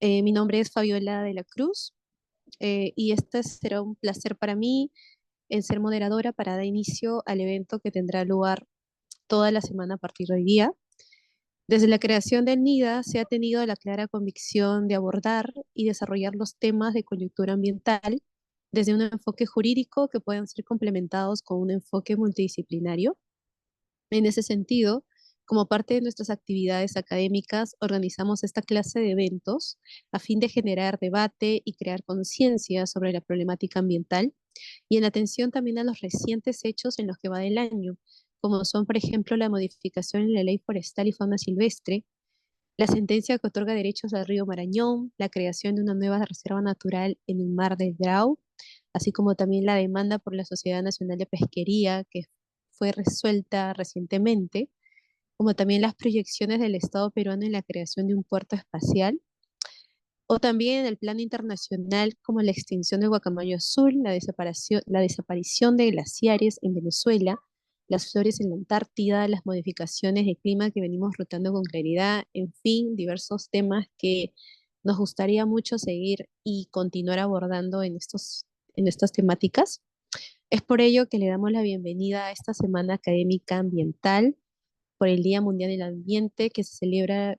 Mi nombre es Fabiola de la Cruz y este será un placer para mí en ser moderadora para dar inicio al evento que tendrá lugar toda la semana a partir de hoy día. Desde la creación del NIDA se ha tenido la clara convicción de abordar y desarrollar los temas de coyuntura ambiental desde un enfoque jurídico que puedan ser complementados con un enfoque multidisciplinario. En ese sentido, como parte de nuestras actividades académicas, organizamos esta clase de eventos a fin de generar debate y crear conciencia sobre la problemática ambiental y en atención también a los recientes hechos en los que va del año, como son, por ejemplo, la modificación en la Ley Forestal y Fauna Silvestre, la sentencia que otorga derechos al río Marañón, la creación de una nueva reserva natural en el mar del Grau, así como también la demanda por la Sociedad Nacional de Pesquería, que fue resuelta recientemente, como también las proyecciones del Estado peruano en la creación de un puerto espacial, o también en el plano internacional como la extinción del guacamayo azul, la desaparición de glaciares en Venezuela, las flores en la Antártida, las modificaciones de clima que venimos rotando con claridad, en fin, diversos temas que nos gustaría mucho seguir y continuar abordando en estas temáticas. Es por ello que le damos la bienvenida a esta Semana Académica Ambiental por el Día Mundial del Ambiente que se celebra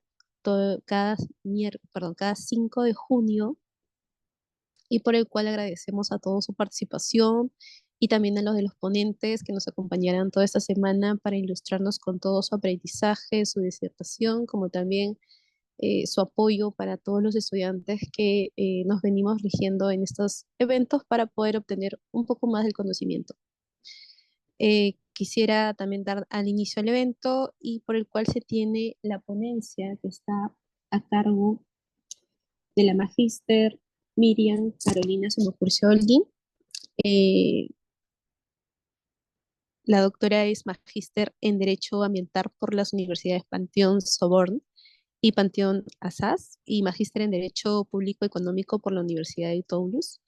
cada 5 de junio y por el cual agradecemos a todos su participación y también a los de los ponentes que nos acompañarán toda esta semana para ilustrarnos con todo su aprendizaje, su disertación, como también su apoyo para todos los estudiantes que nos venimos rigiendo en estos eventos para poder obtener un poco más del conocimiento. Quisiera también dar al inicio al evento y por el cual se tiene la ponencia que está a cargo de la magíster Miriam Carolina Somocurcio Holguín. Eh, la doctora es magíster en Derecho Ambiental por las universidades Panteón Sorbonne y Panteón Assas y magíster en Derecho Público Económico por la Universidad de Toulouse.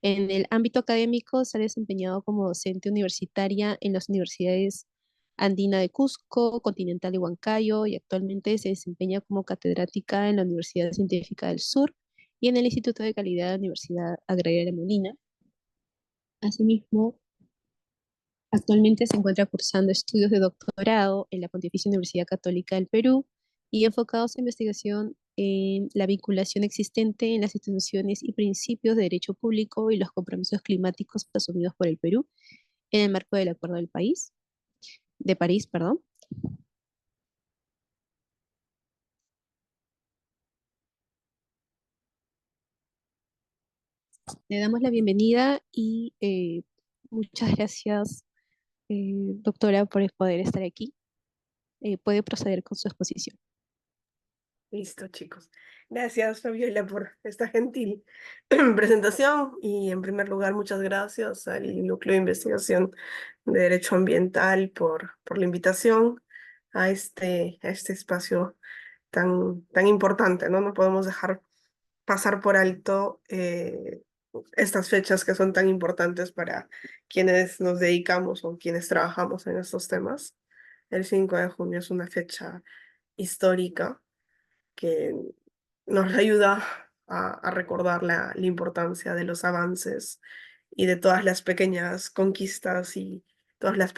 En el ámbito académico se ha desempeñado como docente universitaria en las universidades Andina de Cusco, Continental de Huancayo y actualmente se desempeña como catedrática en la Universidad Científica del Sur y en el Instituto de Calidad de la Universidad Agraria de Molina. Asimismo, actualmente se encuentra cursando estudios de doctorado en la Pontificia Universidad Católica del Perú y enfocados en investigación en la vinculación existente en las instituciones y principios de derecho público y los compromisos climáticos asumidos por el Perú en el marco del Acuerdo de París, perdón. Le damos la bienvenida y muchas gracias, doctora, por poder estar aquí. Puede proceder con su exposición. Listo, chicos. Gracias, Fabiola, por esta gentil presentación y en primer lugar, muchas gracias al Núcleo de Investigación de Derecho Ambiental por la invitación a este espacio tan importante, ¿no? No podemos dejar pasar por alto estas fechas que son tan importantes para quienes nos dedicamos o quienes trabajamos en estos temas. El 5 de junio es una fecha histórica que nos ayuda a recordar la importancia de los avances y de todas las pequeñas conquistas y todos los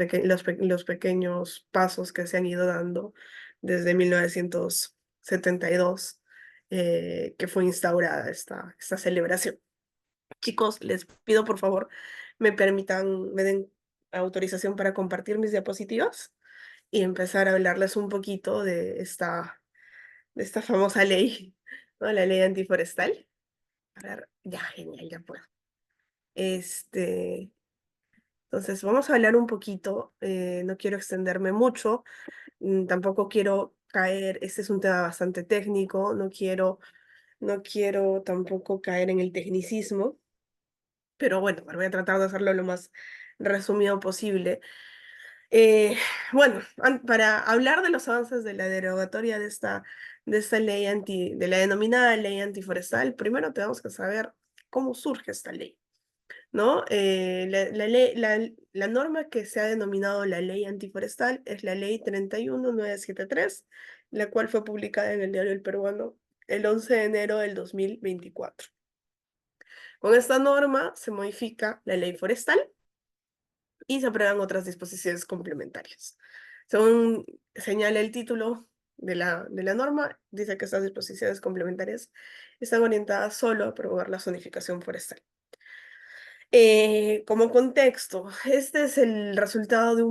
pequeños pasos que se han ido dando desde 1972, que fue instaurada esta celebración. Chicos, les pido por favor me den autorización para compartir mis diapositivas y empezar a hablarles un poquito de esta famosa ley, ¿no? La ley antiforestal. A ver, ya, genial, ya puedo. Este, entonces, vamos a hablar un poquito, no quiero extenderme mucho, tampoco quiero caer, este es un tema bastante técnico, no quiero tampoco caer en el tecnicismo, pero bueno, voy a tratar de hacerlo lo más resumido posible. Eh, bueno, para hablar de los avances de la derogatoria de esta ley de la denominada ley antiforestal, primero tenemos que saber cómo surge esta ley, ¿no? La norma que se ha denominado la ley antiforestal es la ley 31973, la cual fue publicada en el Diario El Peruano el 11 de enero del 2024. Con esta norma se modifica la ley forestal y se aprueban otras disposiciones complementarias. Según señala el título de la norma, dice que estas disposiciones complementarias están orientadas solo a promover la zonificación forestal. Como contexto, este es el resultado de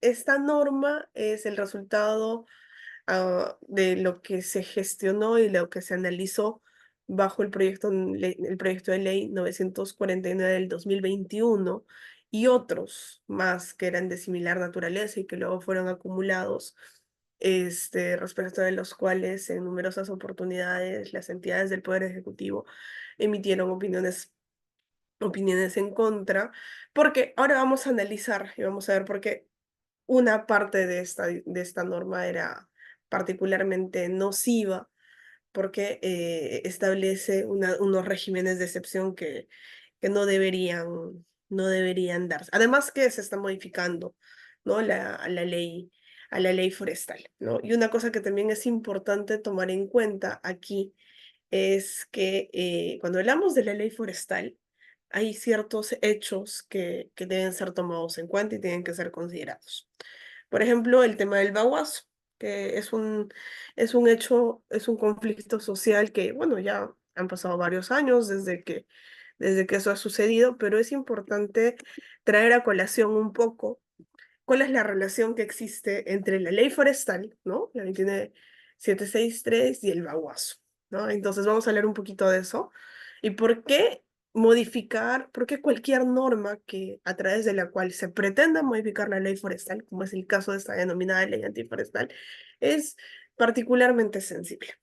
esta norma es el resultado de lo que se gestionó y lo que se analizó bajo el proyecto de ley 949 del 2021 y otros más que eran de similar naturaleza y que luego fueron acumulados, respecto de los cuales en numerosas oportunidades las entidades del Poder Ejecutivo emitieron opiniones en contra, porque ahora vamos a analizar y vamos a ver por qué una parte de esta norma era particularmente nociva porque establece unos regímenes de excepción que no deberían darse. Además que se está modificando, ¿no? a la ley forestal, ¿no? Y una cosa que también es importante tomar en cuenta aquí es que cuando hablamos de la ley forestal, hay ciertos hechos que deben ser tomados en cuenta y tienen que ser considerados. Por ejemplo, el tema del baguazo, que es un hecho, es un conflicto social que, bueno, ya han pasado varios años desde que eso ha sucedido, pero es importante traer a colación un poco cuál es la relación que existe entre la ley forestal, ¿no? La 29763 y el baguazo, ¿no? Entonces vamos a hablar un poquito de eso y por qué cualquier norma a través de la cual se pretenda modificar la ley forestal, como es el caso de esta denominada ley antiforestal, es particularmente sensible.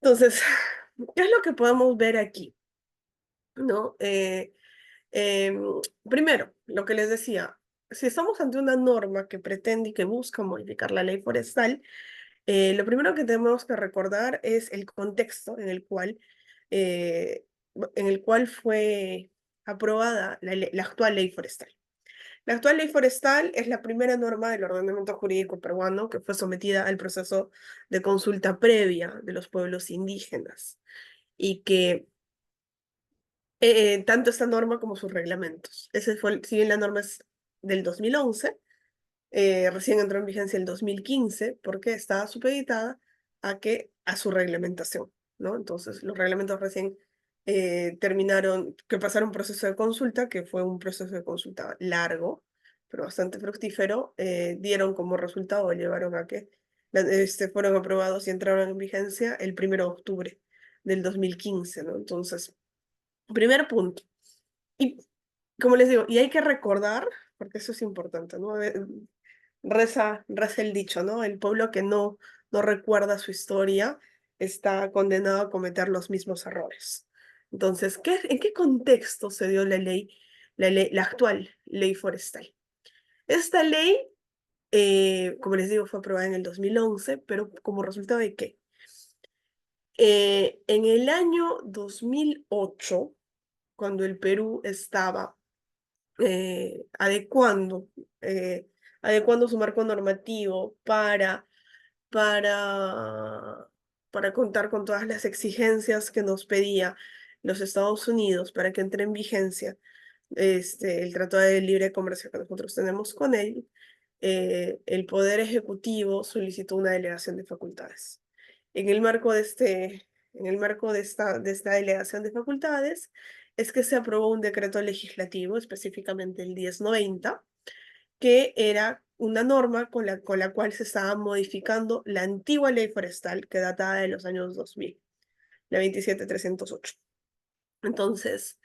Entonces, ¿qué es lo que podemos ver aquí? ¿No? Em, Primero, lo que les decía, si estamos ante una norma que pretende y que busca modificar la ley forestal, lo primero que tenemos que recordar es el contexto eh, en el cual fue aprobada la actual ley forestal. La actual ley forestal es la primera norma del ordenamiento jurídico peruano que fue sometida al proceso de consulta previa de los pueblos indígenas y que tanto esta norma como sus reglamentos. Si bien la norma es del 2011, recién entró en vigencia el 2015 porque estaba supeditada a su reglamentación, ¿no? Entonces, los reglamentos recién que pasaron un proceso de consulta, que fue un proceso de consulta largo, pero bastante fructífero, dieron como resultado, llevaron a que fueron aprobados y entraron en vigencia el 1 de octubre del 2015, ¿no? Entonces, primer punto. Y como les digo, y hay que recordar, porque eso es importante, ¿no? Reza el dicho, ¿no? El pueblo que no recuerda su historia está condenado a cometer los mismos errores. Entonces, ¿en qué contexto se dio la actual ley forestal? Esta ley, como les digo, fue aprobada en el 2011, pero como resultado de qué? En el año 2008, cuando el Perú estaba adecuando, eh, adecuando su marco normativo para, para contar con todas las exigencias que nos pedía los Estados Unidos para que entre en vigencia el Tratado de Libre Comercio que nosotros tenemos con él, el Poder Ejecutivo solicitó una delegación de facultades. En el marco de esta delegación de facultades es que se aprobó un decreto legislativo, específicamente el 1090, que era una norma con la cual se estaba modificando la antigua ley forestal que databa de los años 2000, la 27308. Entonces,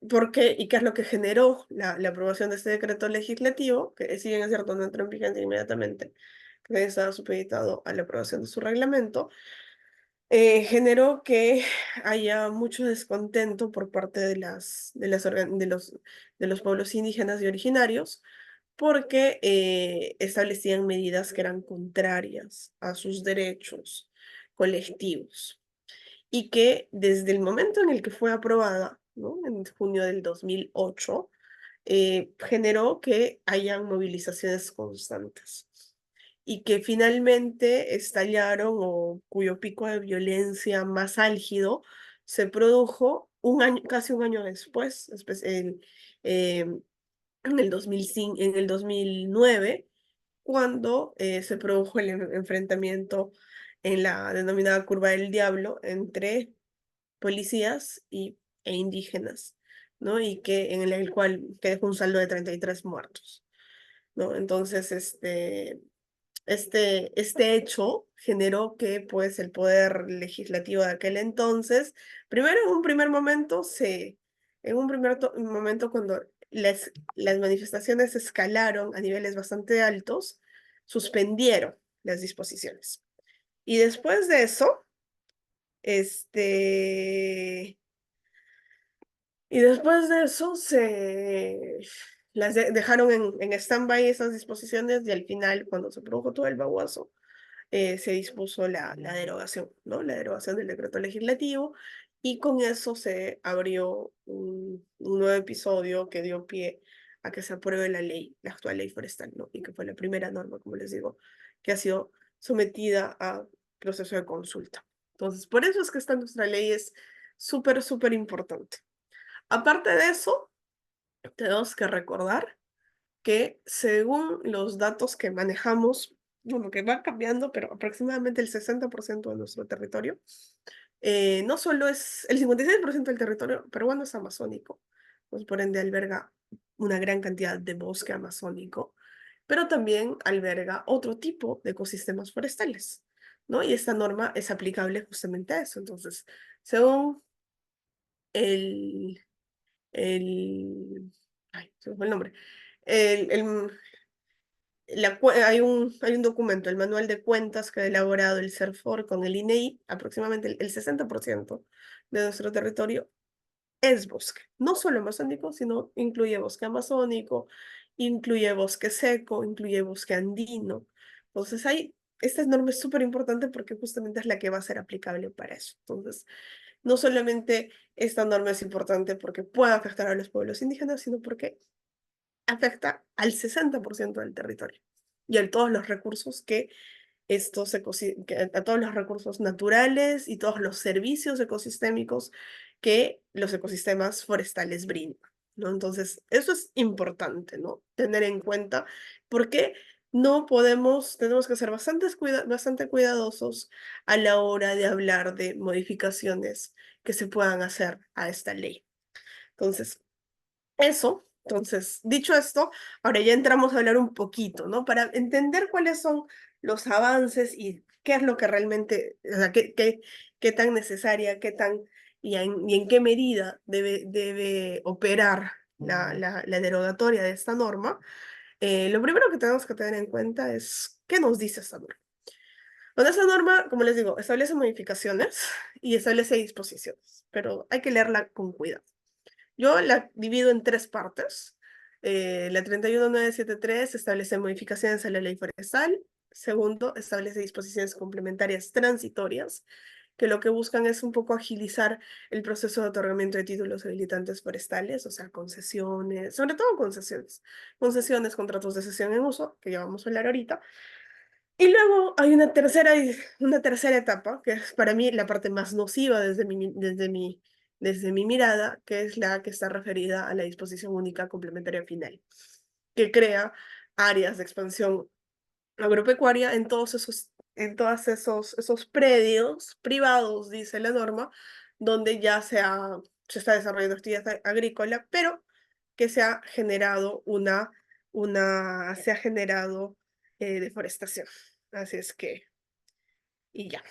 ¿por qué y qué es lo que generó la aprobación de este decreto legislativo? Que si bien es cierto, no entró en vigencia inmediatamente, que estaba supeditado a la aprobación de su reglamento, generó que haya mucho descontento por parte de los pueblos indígenas y originarios, porque establecían medidas que eran contrarias a sus derechos colectivos y que desde el momento en el que fue aprobada, ¿no? En junio del 2008, generó que hayan movilizaciones constantes y que finalmente estallaron o cuyo pico de violencia más álgido se produjo casi un año después, eh, en el 2005, en el 2009, cuando se produjo el enfrentamiento en la denominada Curva del Diablo entre policías e indígenas, ¿no? Y que en el cual que dejó un saldo de 33 muertos, ¿no? Entonces, este hecho generó que, pues, el poder legislativo de aquel entonces, primero en un primer momento, en un momento cuando las manifestaciones escalaron a niveles bastante altos, suspendieron las disposiciones. Y después de eso, este, y después de eso dejaron en stand-by esas disposiciones y al final, cuando se produjo todo el baguazo, se dispuso la derogación, ¿no? La derogación del decreto legislativo y con eso se abrió un nuevo episodio que dio pie a que se apruebe la actual ley forestal, ¿no? Y que fue la primera norma, como les digo, que ha sido sometida a proceso de consulta. Entonces, por eso es que esta nuestra ley es súper, súper importante. Aparte de eso, tenemos que recordar que según los datos que manejamos, bueno, que va cambiando, pero aproximadamente el 60% de nuestro territorio, no solo es el 56% del territorio peruano es amazónico, pues por ende alberga una gran cantidad de bosque amazónico, pero también alberga otro tipo de ecosistemas forestales, ¿no? Y esta norma es aplicable justamente a eso. Entonces, según el, el, ay, se me fue el nombre, el, el, hay un documento, el Manual de Cuentas que ha elaborado el CERFOR con el INEI, aproximadamente el 60% de nuestro territorio es bosque. No solo amazónico, sino incluye bosque amazónico, incluye bosque seco, incluye bosque andino. Entonces, esta norma es súper importante porque justamente es la que va a ser aplicable para eso. Entonces, no solamente esta norma es importante porque puede afectar a los pueblos indígenas, sino porque afecta al 60% del territorio y a todos los recursos a todos los recursos naturales y todos los servicios ecosistémicos que los ecosistemas forestales brindan, ¿no? Entonces, eso es importante, ¿no? Tener en cuenta porque tenemos que ser bastante cuidadosos a la hora de hablar de modificaciones que se puedan hacer a esta ley. Entonces, dicho esto, ahora ya entramos a hablar un poquito, ¿no? Para entender cuáles son los avances y qué es lo que realmente, o sea, qué tan necesaria, y en qué medida debe operar la derogatoria de esta norma. Lo primero que tenemos que tener en cuenta es qué nos dice esta norma. Bueno, esta norma, como les digo, establece modificaciones y establece disposiciones, pero hay que leerla con cuidado. Yo la divido en tres partes. La 31973 establece modificaciones a la ley forestal. Segundo, establece disposiciones complementarias transitorias, que lo que buscan es un poco agilizar el proceso de otorgamiento de títulos habilitantes forestales, o sea, concesiones, sobre todo concesiones, contratos de cesión en uso, que ya vamos a hablar ahorita. Y luego hay una tercera etapa, que es para mí la parte más nociva desde mi mirada, que es la que está referida a la disposición única complementaria final, que crea áreas de expansión agropecuaria esos predios privados, dice la norma, donde se está desarrollando actividad agrícola, pero que se ha generado deforestación. Así es que, y ya.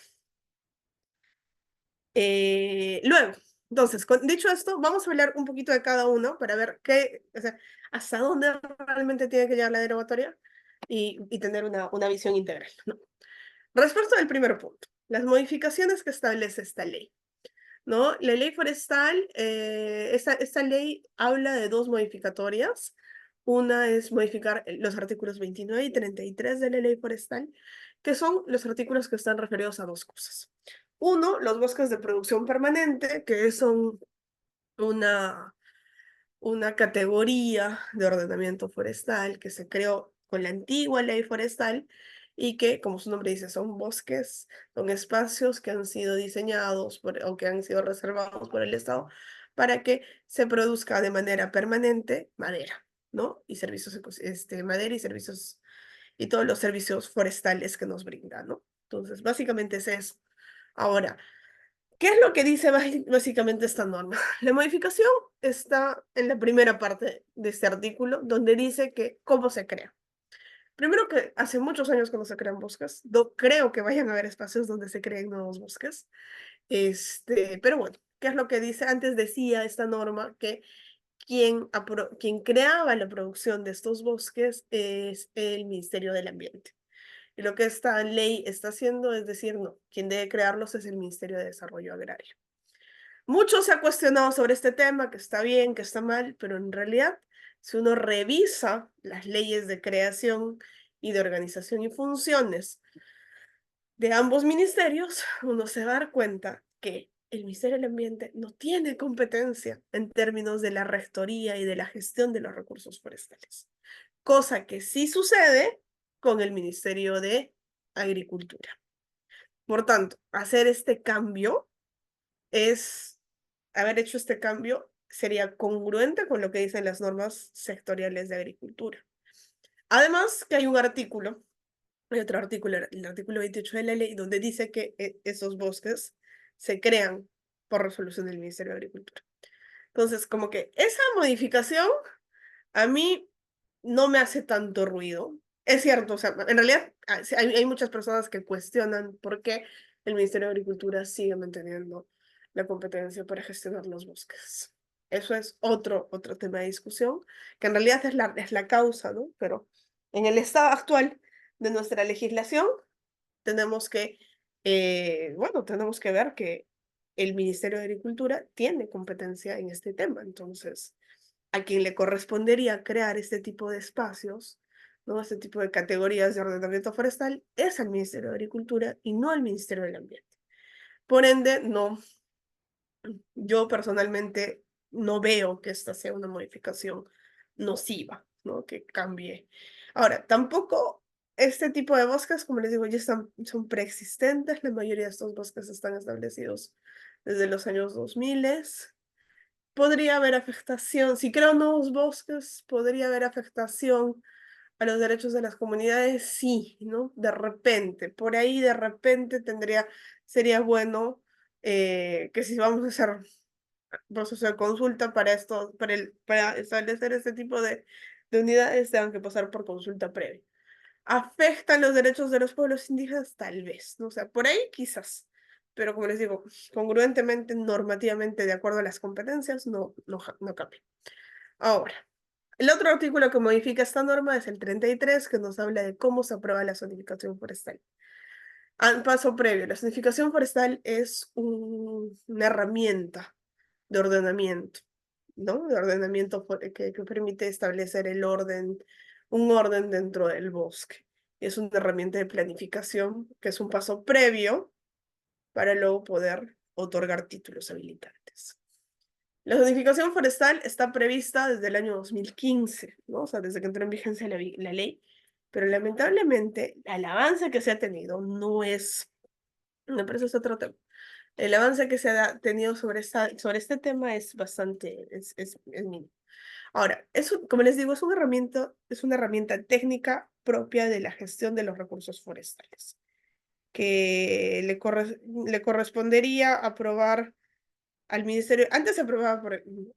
Luego, entonces, dicho esto, vamos a hablar un poquito de cada uno para ver o sea, hasta dónde realmente tiene que llegar la derogatoria y tener una visión integral, ¿no? Respecto del primer punto, las modificaciones que establece esta ley, ¿no? La ley forestal, esta ley habla de dos modificatorias. Una es modificar los artículos 29 y 33 de la ley forestal, que son los artículos que están referidos a dos cosas. Uno, los bosques de producción permanente, que son una, una categoría de ordenamiento forestal que se creó con la antigua ley forestal y que, como su nombre dice, son bosques, son espacios que han sido diseñados o que han sido reservados por el Estado para que se produzca de manera permanente madera, ¿no? Y servicios, madera y servicios, y todos los servicios forestales que nos brindan, ¿no? Entonces, básicamente es eso. Ahora, ¿qué es lo que dice básicamente esta norma? La modificación está en la primera parte de este artículo, donde dice que cómo se crea. Primero que hace muchos años que no se crean bosques, no creo que vayan a haber espacios donde se creen nuevos bosques. Pero bueno, ¿qué es lo que dice? Antes decía esta norma que quien creaba la producción de estos bosques es el Ministerio del Ambiente. Y lo que esta ley está haciendo es decir, no, quien debe crearlos es el Ministerio de Desarrollo Agrario. Mucho se ha cuestionado sobre este tema, que está bien, que está mal, pero en realidad, si uno revisa las leyes de creación y de organización y funciones de ambos ministerios, uno se va a dar cuenta que el Ministerio del Ambiente no tiene competencia en términos de la rectoría y de la gestión de los recursos forestales, cosa que sí sucede con el Ministerio de Agricultura. Por tanto, hacer este cambio es haber hecho este cambio sería congruente con lo que dicen las normas sectoriales de agricultura. Además, que hay un artículo, hay otro artículo, el artículo 28 de la ley, donde dice que esos bosques se crean por resolución del Ministerio de Agricultura. Entonces, como que esa modificación a mí no me hace tanto ruido. Es cierto, o sea, en realidad hay muchas personas que cuestionan por qué el Ministerio de Agricultura sigue manteniendo la competencia para gestionar los bosques. Eso es otro tema de discusión, que en realidad es la causa, ¿no? Pero en el estado actual de nuestra legislación tenemos que, bueno, tenemos que ver que el Ministerio de Agricultura tiene competencia en este tema. Entonces, a quien le correspondería crear este tipo de espacios, ¿no? Este tipo de categorías de ordenamiento forestal, es al Ministerio de Agricultura y no al Ministerio del Ambiente. Por ende, no, yo personalmente no veo que esta sea una modificación nociva, ¿no? Que cambie. Ahora, tampoco este tipo de bosques, como les digo, son preexistentes. La mayoría de estos bosques están establecidos desde los años 2000. Podría haber afectación, si creo nuevos bosques, podría haber afectación a los derechos de las comunidades, sí, ¿no? De repente, por ahí de repente sería bueno que si vamos a hacer proceso de consulta para esto, para establecer este tipo de unidades, tengan que pasar por consulta previa. ¿Afectan los derechos de los pueblos indígenas? Tal vez, ¿no? O sea, por ahí quizás, pero como les digo, congruentemente, normativamente, de acuerdo a las competencias, no cambia. Ahora, el otro artículo que modifica esta norma es el 33, que nos habla de cómo se aprueba la zonificación forestal. Paso previo, la zonificación forestal es una herramienta de ordenamiento, ¿no? De ordenamiento que permite establecer un orden dentro del bosque. Es una herramienta de planificación que es un paso previo para luego poder otorgar títulos habilitantes. La zonificación forestal está prevista desde el año 2015, ¿no? O sea, desde que entró en vigencia la ley, pero lamentablemente el avance que se ha tenido no es, no, pero eso es otro tema. El avance que se ha tenido sobre este tema es bastante, es mínimo. Ahora, eso, como les digo, es una herramienta técnica propia de la gestión de los recursos forestales, que le correspondería aprobar al Ministerio, antes se aprobaba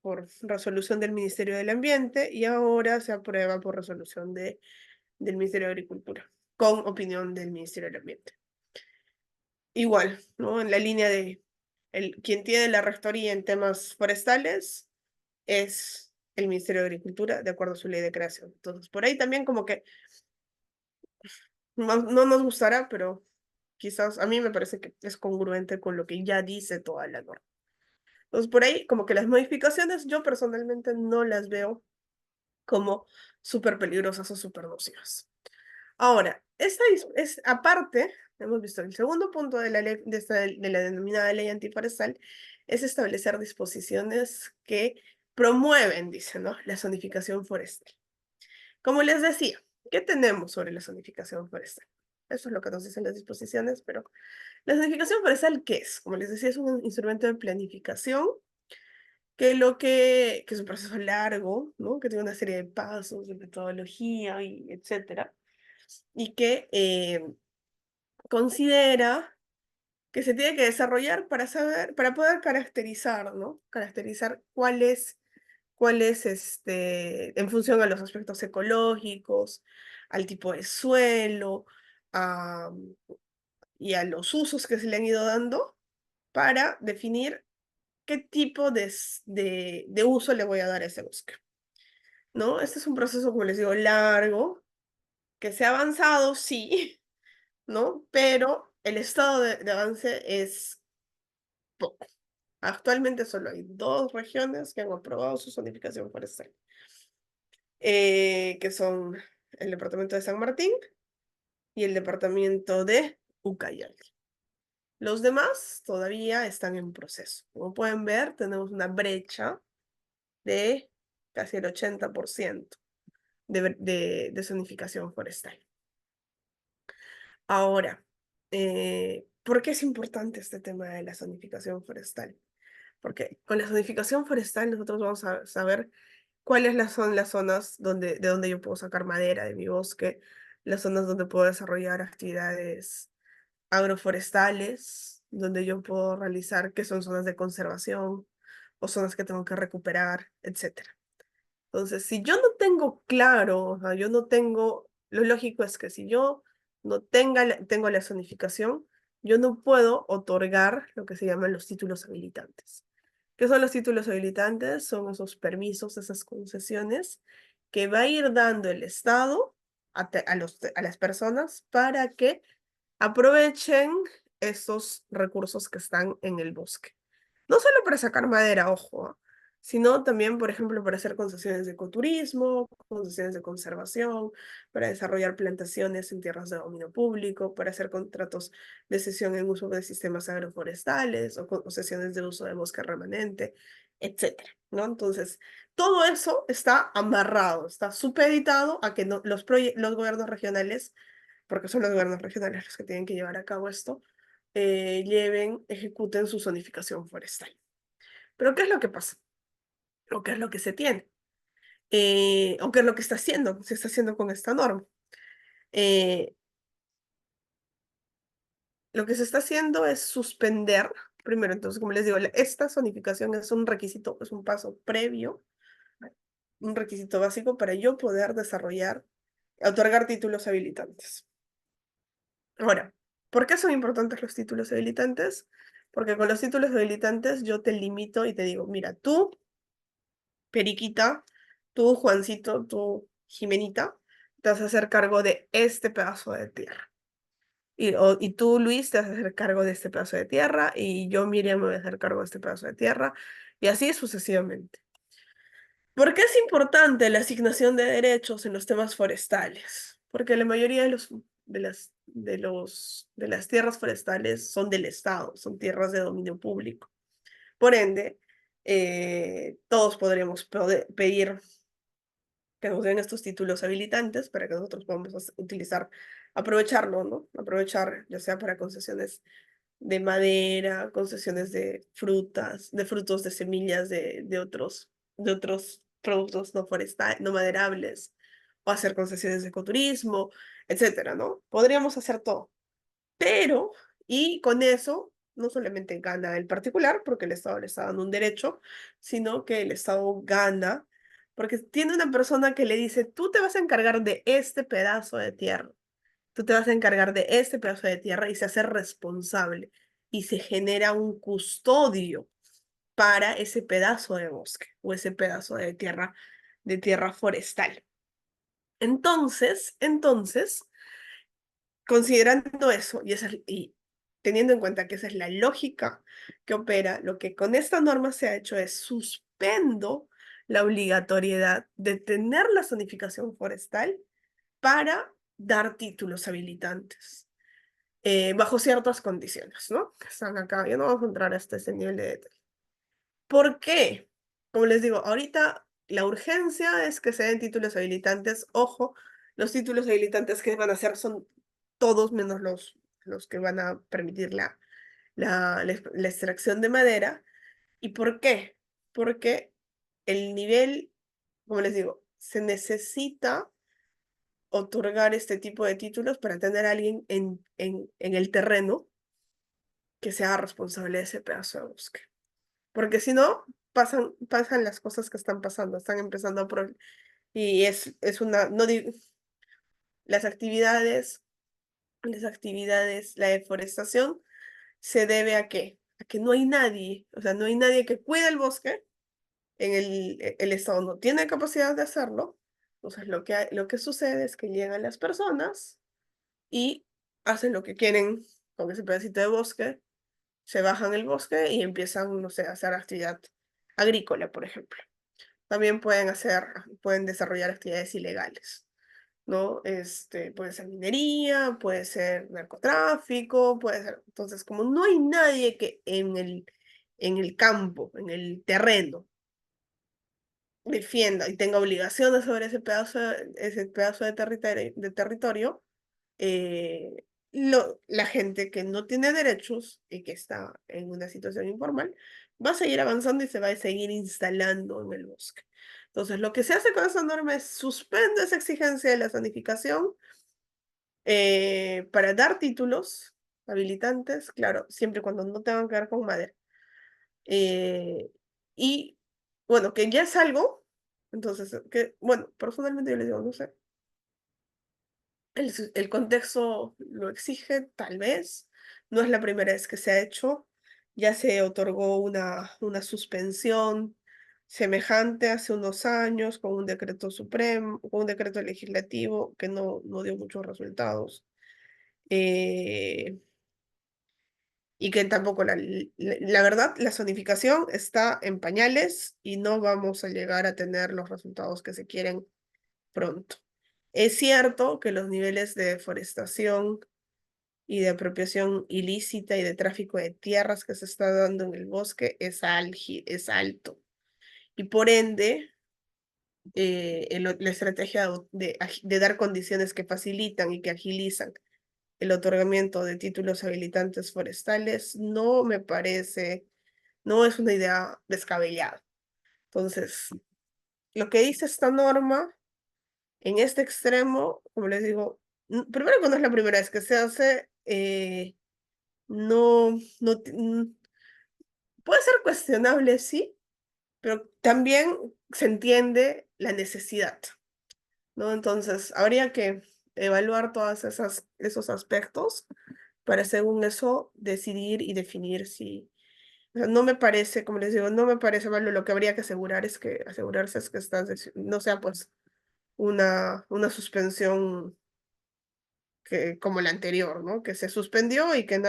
por resolución del Ministerio del Ambiente y ahora se aprueba por resolución del Ministerio de Agricultura, con opinión del Ministerio del Ambiente. Igual, ¿no? En la línea de quien tiene la rectoría en temas forestales es el Ministerio de Agricultura, de acuerdo a su ley de creación. Entonces, por ahí también como que no nos gustará, pero quizás a mí me parece que es congruente con lo que ya dice toda la norma. Entonces, por ahí como que las modificaciones yo personalmente no las veo como súper peligrosas o súper nocivas. Ahora, es aparte, hemos visto el segundo punto de la de la denominada ley antiforestal, es establecer disposiciones que promueven, dice, ¿no? La zonificación forestal. Como les decía, ¿qué tenemos sobre la zonificación forestal? Eso es lo que nos dicen las disposiciones, pero la zonificación forestal, ¿qué es? Como les decía, es un instrumento de planificación que es un proceso largo, ¿no? Que tiene una serie de pasos, de metodología, y etcétera, y que considera que se tiene que desarrollar para saber, para poder caracterizar, ¿no? Caracterizar cuál es en función a los aspectos ecológicos, al tipo de suelo, a, y a los usos que se le han ido dando para definir qué tipo de uso le voy a dar a ese bosque, ¿no? Este es un proceso, como les digo, largo, que se ha avanzado, sí, ¿no? Pero el estado de avance es poco. Actualmente solo hay 2 regiones que han aprobado su zonificación forestal, que son el departamento de San Martín y el departamento de Ucayali. Los demás todavía están en proceso. Como pueden ver, tenemos una brecha de casi el 80% de zonificación forestal. Ahora, ¿por qué es importante este tema de la zonificación forestal? Porque con la zonificación forestal nosotros vamos a saber son las zonas de donde yo puedo sacar madera de mi bosque, las zonas donde puedo desarrollar actividades agroforestales, donde yo puedo realizar que son zonas de conservación o zonas que tengo que recuperar, etcétera. Entonces, si yo no tengo claro, o sea, yo no tengo, lo lógico es que si yo no tengo la zonificación, yo no puedo otorgar lo que se llaman los títulos habilitantes. ¿Qué son los títulos habilitantes? Son esos permisos, esas concesiones que va a ir dando el Estado a las personas para que aprovechen esos recursos que están en el bosque. No solo para sacar madera, ojo, sino también, por ejemplo, para hacer concesiones de ecoturismo, concesiones de conservación, para desarrollar plantaciones en tierras de dominio público, para hacer contratos de cesión en uso de sistemas agroforestales o concesiones de uso de bosque remanente, etcétera, ¿no? Entonces, todo eso está amarrado, está supeditado a que los gobiernos regionales, porque son los gobiernos regionales los que tienen que llevar a cabo esto, ejecuten su zonificación forestal. Pero ¿qué es lo que pasa? ¿O qué es lo que se tiene? ¿O qué es lo que se está haciendo con esta norma? Eh, lo que se está haciendo es suspender, primero, entonces, como les digo, esta zonificación es un requisito, es un paso previo, un requisito básico para yo poder otorgar títulos habilitantes. Ahora, ¿por qué son importantes los títulos habilitantes? Porque con los títulos habilitantes yo te limito y te digo, mira, tú, Periquita, tú, Juancito, tú, Jimenita, te vas a hacer cargo de este pedazo de tierra. Y tú, Luis, te vas a hacer cargo de este pedazo de tierra, y yo, Miriam, me voy a hacer cargo de este pedazo de tierra, y así sucesivamente. ¿Por qué es importante la asignación de derechos en los temas forestales? Porque la mayoría de las tierras forestales son del Estado, son tierras de dominio público. Por ende, todos podríamos pedir que nos den estos títulos habilitantes para que nosotros podamos aprovecharlo, ¿no? Aprovechar ya sea para concesiones de madera, concesiones de frutas, de frutos, de semillas de otros productos no maderables, o hacer concesiones de ecoturismo, etcétera, ¿no? Podríamos hacer todo. Pero, y con eso, no solamente gana el particular, porque el Estado le está dando un derecho, sino que el Estado gana, porque tiene una persona que le dice, tú te vas a encargar de este pedazo de tierra, tú te vas a encargar de este pedazo de tierra, y se hace responsable y se genera un custodio para ese pedazo de bosque o ese pedazo de tierra forestal. Entonces, considerando eso y teniendo en cuenta que esa es la lógica que opera, lo que con esta norma se ha hecho es suspendo la obligatoriedad de tener la zonificación forestal para dar títulos habilitantes, bajo ciertas condiciones, ¿no? Que están acá, yo no vamos a entrar hasta ese nivel de detalle. ¿Por qué? como les digo, ahorita la urgencia es que se den títulos habilitantes. Ojo, los títulos habilitantes que van a hacer son todos menos los que van a permitir la extracción de madera. ¿Y por qué? Porque el nivel, como les digo, se necesita otorgar este tipo de títulos para tener a alguien en el terreno que sea responsable de ese pedazo de bosque. Porque si no, pasan las cosas que están pasando, están empezando a... Y es una... No las actividades, la deforestación se debe a qué? A que no hay nadie, o sea, no hay nadie que cuide el bosque, el Estado no tiene capacidad de hacerlo, entonces lo que sucede es que llegan las personas y hacen lo que quieren con ese pedacito de bosque, se bajan el bosque y empiezan, no sé, a hacer actividad agrícola, por ejemplo. También pueden desarrollar actividades ilegales, ¿no? Puede ser minería, puede ser narcotráfico, puede ser... Entonces, como no hay nadie que en el campo, en el terreno, defienda y tenga obligaciones sobre ese pedazo de territorio, la gente que no tiene derechos y que está en una situación informal va a seguir avanzando y se va a seguir instalando en el bosque. Entonces, lo que se hace con esa norma es suspende esa exigencia de la zonificación para dar títulos habilitantes, claro, siempre y cuando no tengan que ver con madera. Eh, y bueno, que ya es algo, entonces, que bueno, personalmente yo les digo, no sé, el contexto lo exige, tal vez. No es la primera vez que se ha hecho. Ya se otorgó una suspensión semejante hace unos años con un decreto supremo, con un decreto legislativo que no dio muchos resultados. eh, y que tampoco, la verdad, la zonificación está en pañales y no vamos a llegar a tener los resultados que se quieren pronto. Es cierto que los niveles de deforestación y de apropiación ilícita y de tráfico de tierras que se está dando en el bosque es alto. Y por ende, la estrategia de dar condiciones que facilitan y que agilizan el otorgamiento de títulos habilitantes forestales no me parece, no es una idea descabellada. Entonces, lo que dice esta norma en este extremo, como les digo, primero que no es la primera vez que se hace, no, puede ser cuestionable, sí, pero también se entiende la necesidad, ¿no? Entonces, habría que evaluar todos esos aspectos para, según eso, decidir y definir si... O sea, no me parece, como les digo, no me parece malo. Lo que habría que asegurarse es que no sea pues una suspensión como la anterior, ¿no? Que se suspendió y que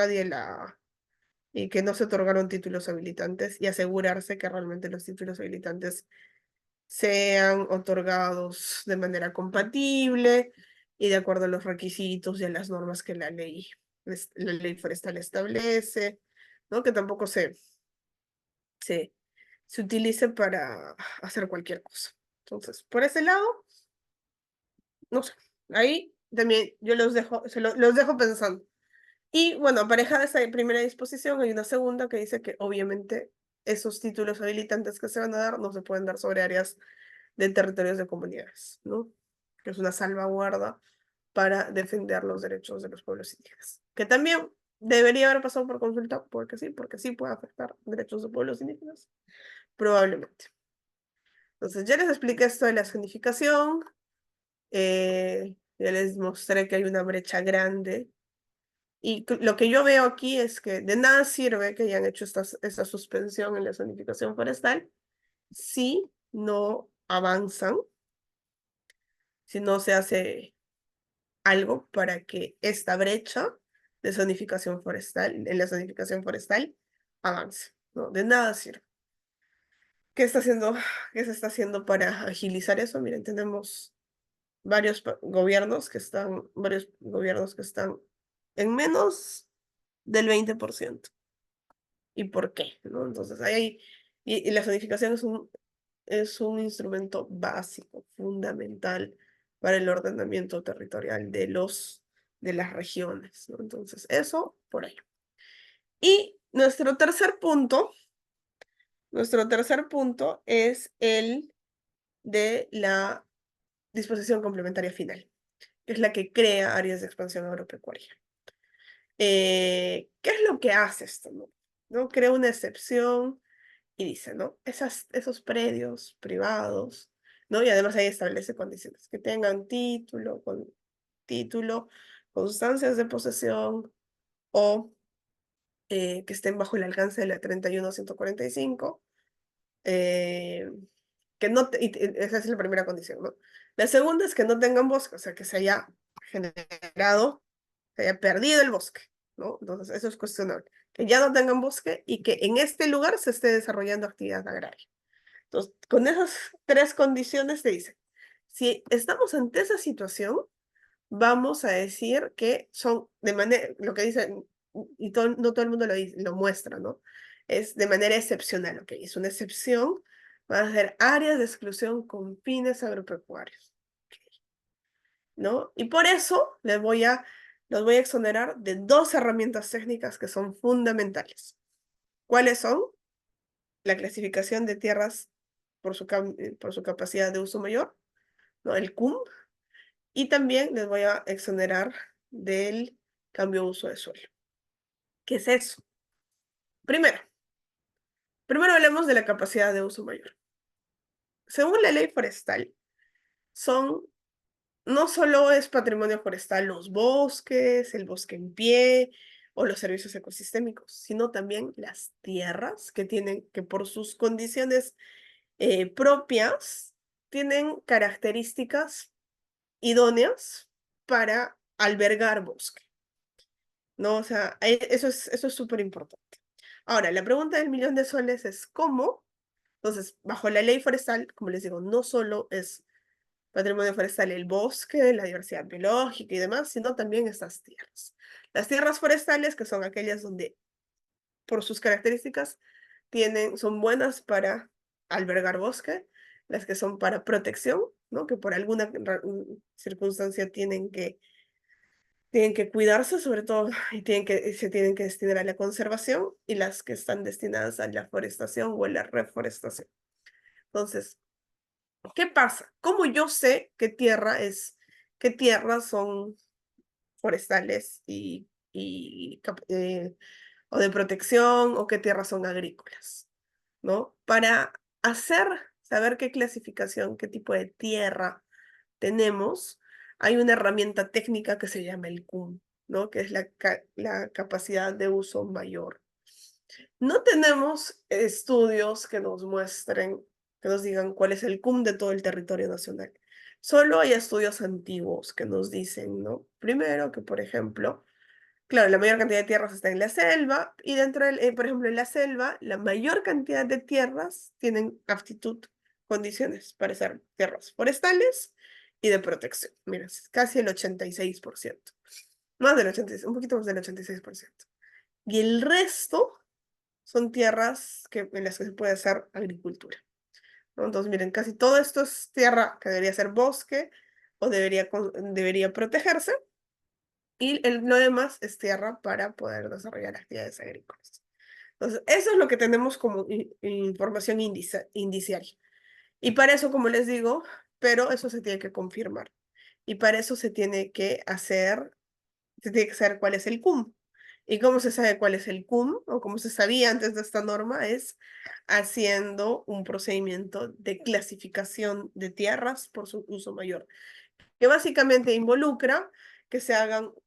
y que no se otorgaron títulos habilitantes y asegurarse que realmente los títulos habilitantes sean otorgados de manera compatible y de acuerdo a los requisitos y a las normas que la ley forestal establece, ¿no? Que tampoco se, se utilice para hacer cualquier cosa. Entonces, por ese lado, no sé, ahí también yo los dejo pensando. Y bueno, aparejada de esa primera disposición, hay una segunda que dice que obviamente esos títulos habilitantes que se van a dar no se pueden dar sobre áreas de territorios de comunidades, ¿no? Que es una salvaguarda para defender los derechos de los pueblos indígenas. Que también debería haber pasado por consulta, porque sí puede afectar derechos de pueblos indígenas, probablemente. Entonces, ya les expliqué esto de la zonificación, ya les mostré que hay una brecha grande. Y lo que yo veo aquí es que de nada sirve que hayan hecho esta suspensión en la zonificación forestal si no avanzan, si no se hace algo para que esta brecha de zonificación forestal, en la zonificación forestal, avance, ¿no? De nada sirve. ¿Qué está haciendo, qué se está haciendo para agilizar eso? Miren, tenemos varios gobiernos que están en menos del 20%. ¿Y por qué? ¿No? Entonces, y la zonificación es un instrumento básico, fundamental para el ordenamiento territorial de las regiones, ¿no? Entonces, eso por ahí. Y nuestro tercer punto es el de la disposición complementaria final, que es la que crea áreas de expansión agropecuaria. ¿Qué es lo que hace esto, no? ¿No? Crea una excepción y dice, ¿no? Esos predios privados, ¿no? Y además ahí establece condiciones, que tengan título, constancias de posesión o que estén bajo el alcance de la 31.145, eh, que no, esa es la primera condición, ¿no? La segunda es que no tengan bosque, o sea, que se haya generado, se haya perdido el bosque, ¿no? Entonces, eso es cuestionable. Que ya no tengan bosque y que en este lugar se esté desarrollando actividad agraria. Entonces, con esas tres condiciones te dice, si estamos ante esa situación, vamos a decir que son de manera, lo que dicen, y no todo el mundo lo muestra, ¿no? Es de manera excepcional, ¿ok? Es una excepción, van a ser áreas de exclusión con fines agropecuarios, ¿no? Y por eso los voy a exonerar de dos herramientas técnicas que son fundamentales. ¿Cuáles son? La clasificación de tierras por su capacidad de uso mayor, ¿no? El CUM, y también les voy a exonerar del cambio de uso de suelo. ¿Qué es eso? Primero, primero hablemos de la capacidad de uso mayor. Según la ley forestal, son, no solo es patrimonio forestal los bosques, el bosque en pie o los servicios ecosistémicos, sino también las tierras que tienen, que por sus condiciones propias, tienen características idóneas para albergar bosque, ¿no? O sea, eso es súper importante. Ahora, la pregunta del millón de soles es ¿cómo? Entonces, bajo la ley forestal, como les digo, no solo es patrimonio forestal el bosque, la diversidad biológica y demás, sino también estas tierras. Las tierras forestales, que son aquellas donde, por sus características, son buenas para albergar bosque, las que son para protección, ¿no? Que por alguna circunstancia tienen que cuidarse, sobre todo, se tienen que destinar a la conservación, y las que están destinadas a la forestación o a la reforestación. Entonces, ¿qué pasa? ¿Cómo yo sé qué tierras son forestales o de protección o qué tierras son agrícolas, ¿no? Para hacer saber qué clasificación, qué tipo de tierra tenemos, hay una herramienta técnica que se llama el CUM, ¿no? Que es la capacidad de uso mayor. No tenemos estudios que nos muestren, que nos digan cuál es el CUM de todo el territorio nacional. Solo hay estudios antiguos que nos dicen, ¿no? Primero que, por ejemplo, claro, la mayor cantidad de tierras está en la selva y por ejemplo, en la selva, la mayor cantidad de tierras tienen aptitud, condiciones para ser tierras forestales y de protección. Mira, es casi el 86%. Más del 86, un poquito más del 86%. Y el resto son tierras en las que se puede hacer agricultura, ¿no? Entonces, miren, casi todo esto es tierra que debería ser bosque o debería protegerse, y lo demás es tierra para poder desarrollar actividades agrícolas. Entonces, eso es lo que tenemos como información indicial. Y para eso, como les digo, pero eso se tiene que confirmar. Y para eso se tiene que saber cuál es el CUM. ¿Y cómo se sabe cuál es el CUM? O cómo se sabía antes de esta norma, es haciendo un procedimiento de clasificación de tierras por su uso mayor, que básicamente involucra que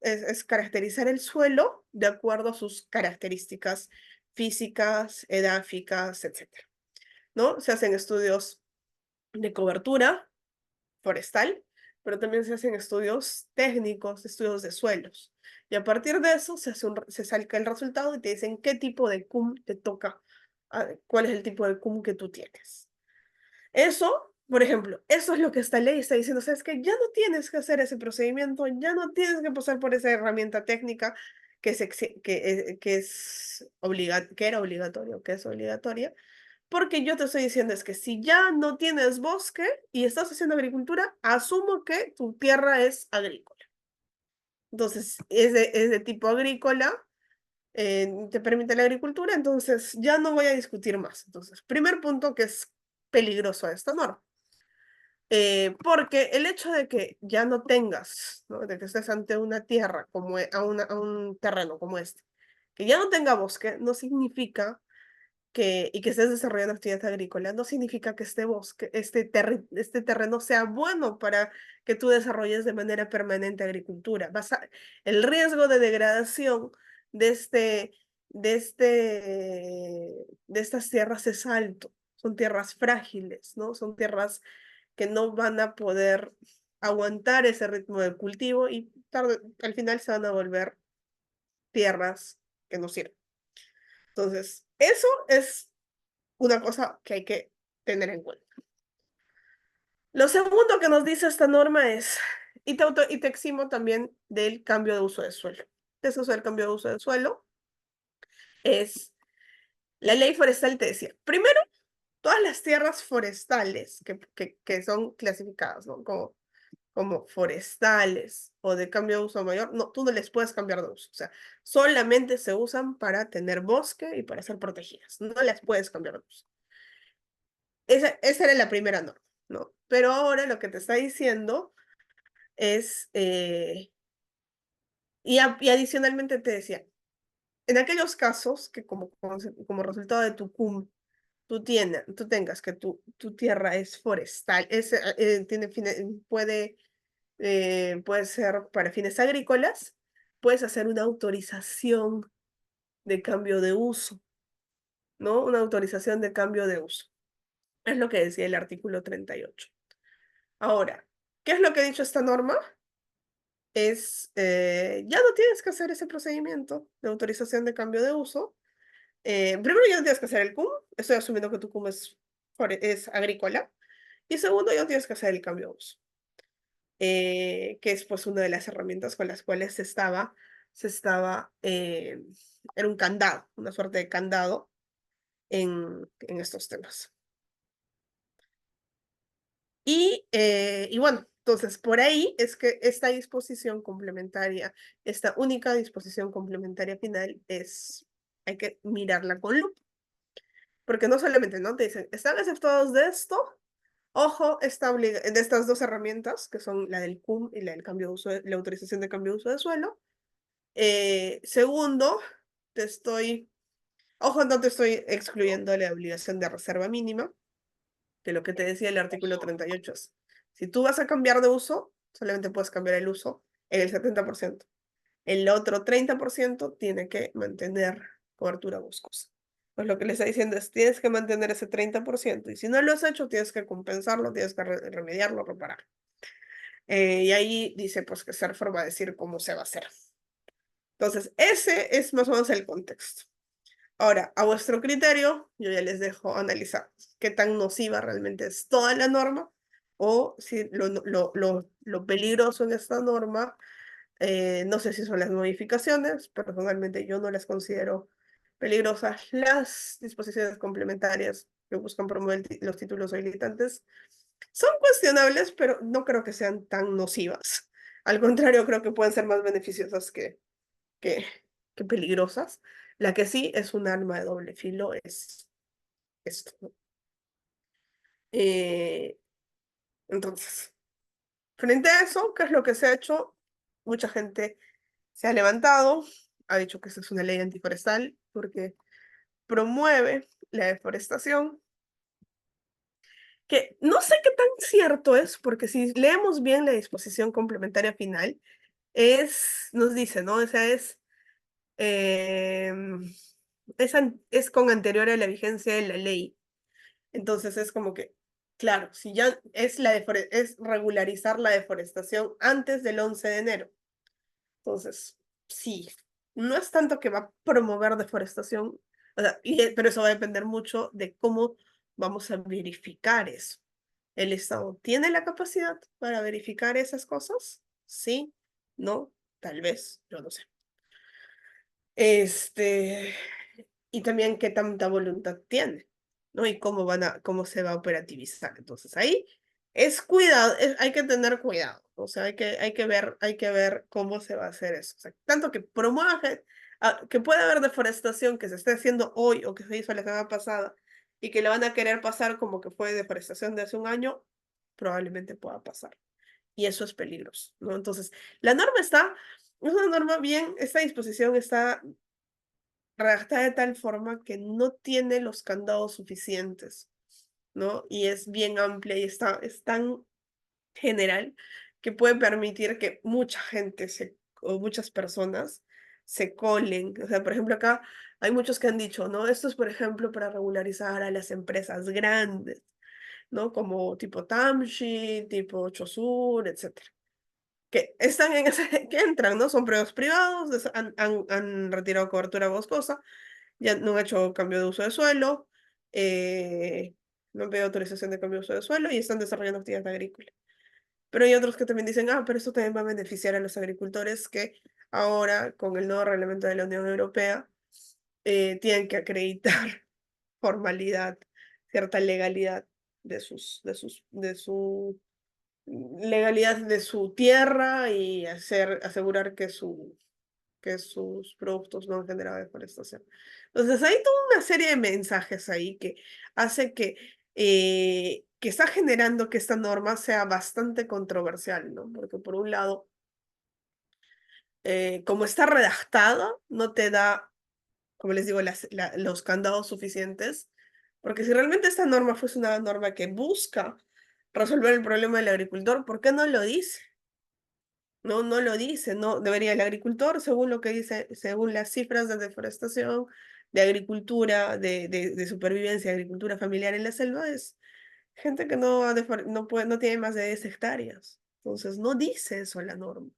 es caracterizar el suelo de acuerdo a sus características físicas, edáficas, etcétera, ¿no? Se hacen estudios de cobertura forestal, pero también se hacen estudios técnicos, estudios de suelos. Y a partir de eso se saca el resultado y te dicen qué tipo de CUM te toca, cuál es el tipo de CUM que tú tienes. Eso, por ejemplo, eso es lo que esta ley está diciendo. O sea, es que ya no tienes que hacer ese procedimiento, ya no tienes que pasar por esa herramienta técnica que era obligatoria, que es obligatoria, Porque yo te estoy diciendo es que si ya no tienes bosque y estás haciendo agricultura, asumo que tu tierra es agrícola. Entonces, es de tipo agrícola, te permite la agricultura, entonces ya no voy a discutir más. Entonces, primer punto que es peligroso a esta norma. Porque el hecho de que ya no tengas, ¿no? De que estés ante una tierra como a un terreno como este, que ya no tenga bosque, no significa y que estés desarrollando actividad agrícola, no significa que este bosque, este terreno sea bueno para que tú desarrolles de manera permanente agricultura. El riesgo de degradación de de estas tierras es alto. Son tierras frágiles, ¿no? Son tierras que no van a poder aguantar ese ritmo de cultivo y al final se van a volver tierras que no sirven. Entonces, eso es una cosa que hay que tener en cuenta. Lo segundo que nos dice esta norma es, y te eximo también del cambio de uso de suelo. Eso es el cambio de uso de suelo. Es, la ley forestal te decía, primero, todas las tierras forestales que son clasificadas, ¿no? Como forestales o de cambio de uso mayor, no, tú no les puedes cambiar de uso. O sea, solamente se usan para tener bosque y para ser protegidas. No las puedes cambiar de uso. Esa era la primera norma, ¿no? Pero ahora lo que te está diciendo es, y adicionalmente te decía, en aquellos casos que como resultado de tu CUM, tú tengas que tu tierra es forestal, puede ser para fines agrícolas, puedes hacer una autorización de cambio de uso, ¿no? Una autorización de cambio de uso. Es lo que decía el artículo 38. Ahora, ¿qué es lo que ha dicho esta norma? Ya no tienes que hacer ese procedimiento de autorización de cambio de uso. Primero, ya no tienes que hacer el CUM, estoy asumiendo que tu CUM es agrícola, y segundo, ya no tienes que hacer el cambio de uso, que es pues una de las herramientas con las cuales era un candado, una suerte de candado en estos temas. Y bueno, entonces por ahí es que esta disposición complementaria, esta única disposición complementaria final hay que mirarla con lupa, porque no solamente, ¿no? Te dicen, están exceptuados de esto, ojo, de estas dos herramientas, que son la del CUM y la del cambio de uso, la autorización de cambio de uso de suelo. Segundo, ojo, no te estoy excluyendo la obligación de reserva mínima, que lo que te decía el artículo 38 es, si tú vas a cambiar de uso, solamente puedes cambiar el uso en el 70%. El otro 30% tiene que mantener cobertura boscosa. Pues lo que le está diciendo es, tienes que mantener ese 30%, y si no lo has hecho, tienes que compensarlo, tienes que remediarlo, reparar. Y ahí dice, pues, que SERFOR va a decir cómo se va a hacer. Entonces, ese es más o menos el contexto. Ahora, a vuestro criterio, yo ya les dejo analizar qué tan nociva realmente es toda la norma o si lo peligroso en esta norma, no sé si son las modificaciones, personalmente yo no las considero peligrosas. Las disposiciones complementarias que buscan promover los títulos habilitantes son cuestionables, pero no creo que sean tan nocivas. Al contrario, creo que pueden ser más beneficiosas que, que peligrosas. La que sí es un arma de doble filo es esto, ¿no? Eh, entonces, frente a eso, ¿qué es lo que se ha hecho? Mucha gente se ha levantado, ha dicho que esta es una ley antiforestal porque promueve la deforestación, que no sé qué tan cierto es, porque si leemos bien la disposición complementaria final, nos dice, ¿no? O sea, em, es con anterior a la vigencia de la ley. Entonces es como que, claro, si ya es regularizar la deforestación antes del 11 de enero. Entonces, sí, no es tanto que va a promover deforestación, o sea, pero eso va a depender mucho de cómo vamos a verificar eso. ¿El Estado tiene la capacidad para verificar esas cosas? Sí, no, tal vez, yo no sé. Este, y también qué tanta voluntad tiene, ¿no? Y cómo se va a operativizar. Entonces ahí es cuidado, hay que tener cuidado, o sea, hay que ver cómo se va a hacer eso. O sea, tanto que promueva, que pueda haber deforestación que se esté haciendo hoy o que se hizo la semana pasada y que le van a querer pasar como que fue deforestación de hace un año, probablemente pueda pasar. Y eso es peligroso, ¿no? Entonces, la norma es una norma bien, esta disposición está redactada de tal forma que no tiene los candados suficientes, ¿no? Y es bien amplia y es tan general que puede permitir que mucha gente o muchas personas se colen. O sea, por ejemplo, acá hay muchos que han dicho, ¿no? Esto es, por ejemplo, para regularizar a las empresas grandes, ¿no? Como tipo Tamshi, tipo Chosur, etcétera. Que están en ese, que entran, ¿no? Son predios privados, han retirado cobertura boscosa, ya no han hecho cambio de uso de suelo, eh, no han pedido autorización de cambio de uso de suelo y están desarrollando actividad agrícola. Pero hay otros que también dicen, ah, pero esto también va a beneficiar a los agricultores que ahora, con el nuevo reglamento de la Unión Europea, tienen que acreditar formalidad, cierta legalidad de su legalidad de su tierra y asegurar que sus productos no han generado deforestación. Entonces, hay toda una serie de mensajes ahí que hace que está generando que esta norma sea bastante controversial, ¿no? Porque por un lado, como está redactada, no te da, como les digo, los candados suficientes, porque si realmente esta norma fuese una norma que busca resolver el problema del agricultor, ¿por qué no lo dice? No, no lo dice, no debería el agricultor, según lo que dice, según las cifras de deforestación, de agricultura, de supervivencia, agricultura familiar en la selva, es gente que no puede, no tiene más de 10 hectáreas. Entonces, no dice eso la norma.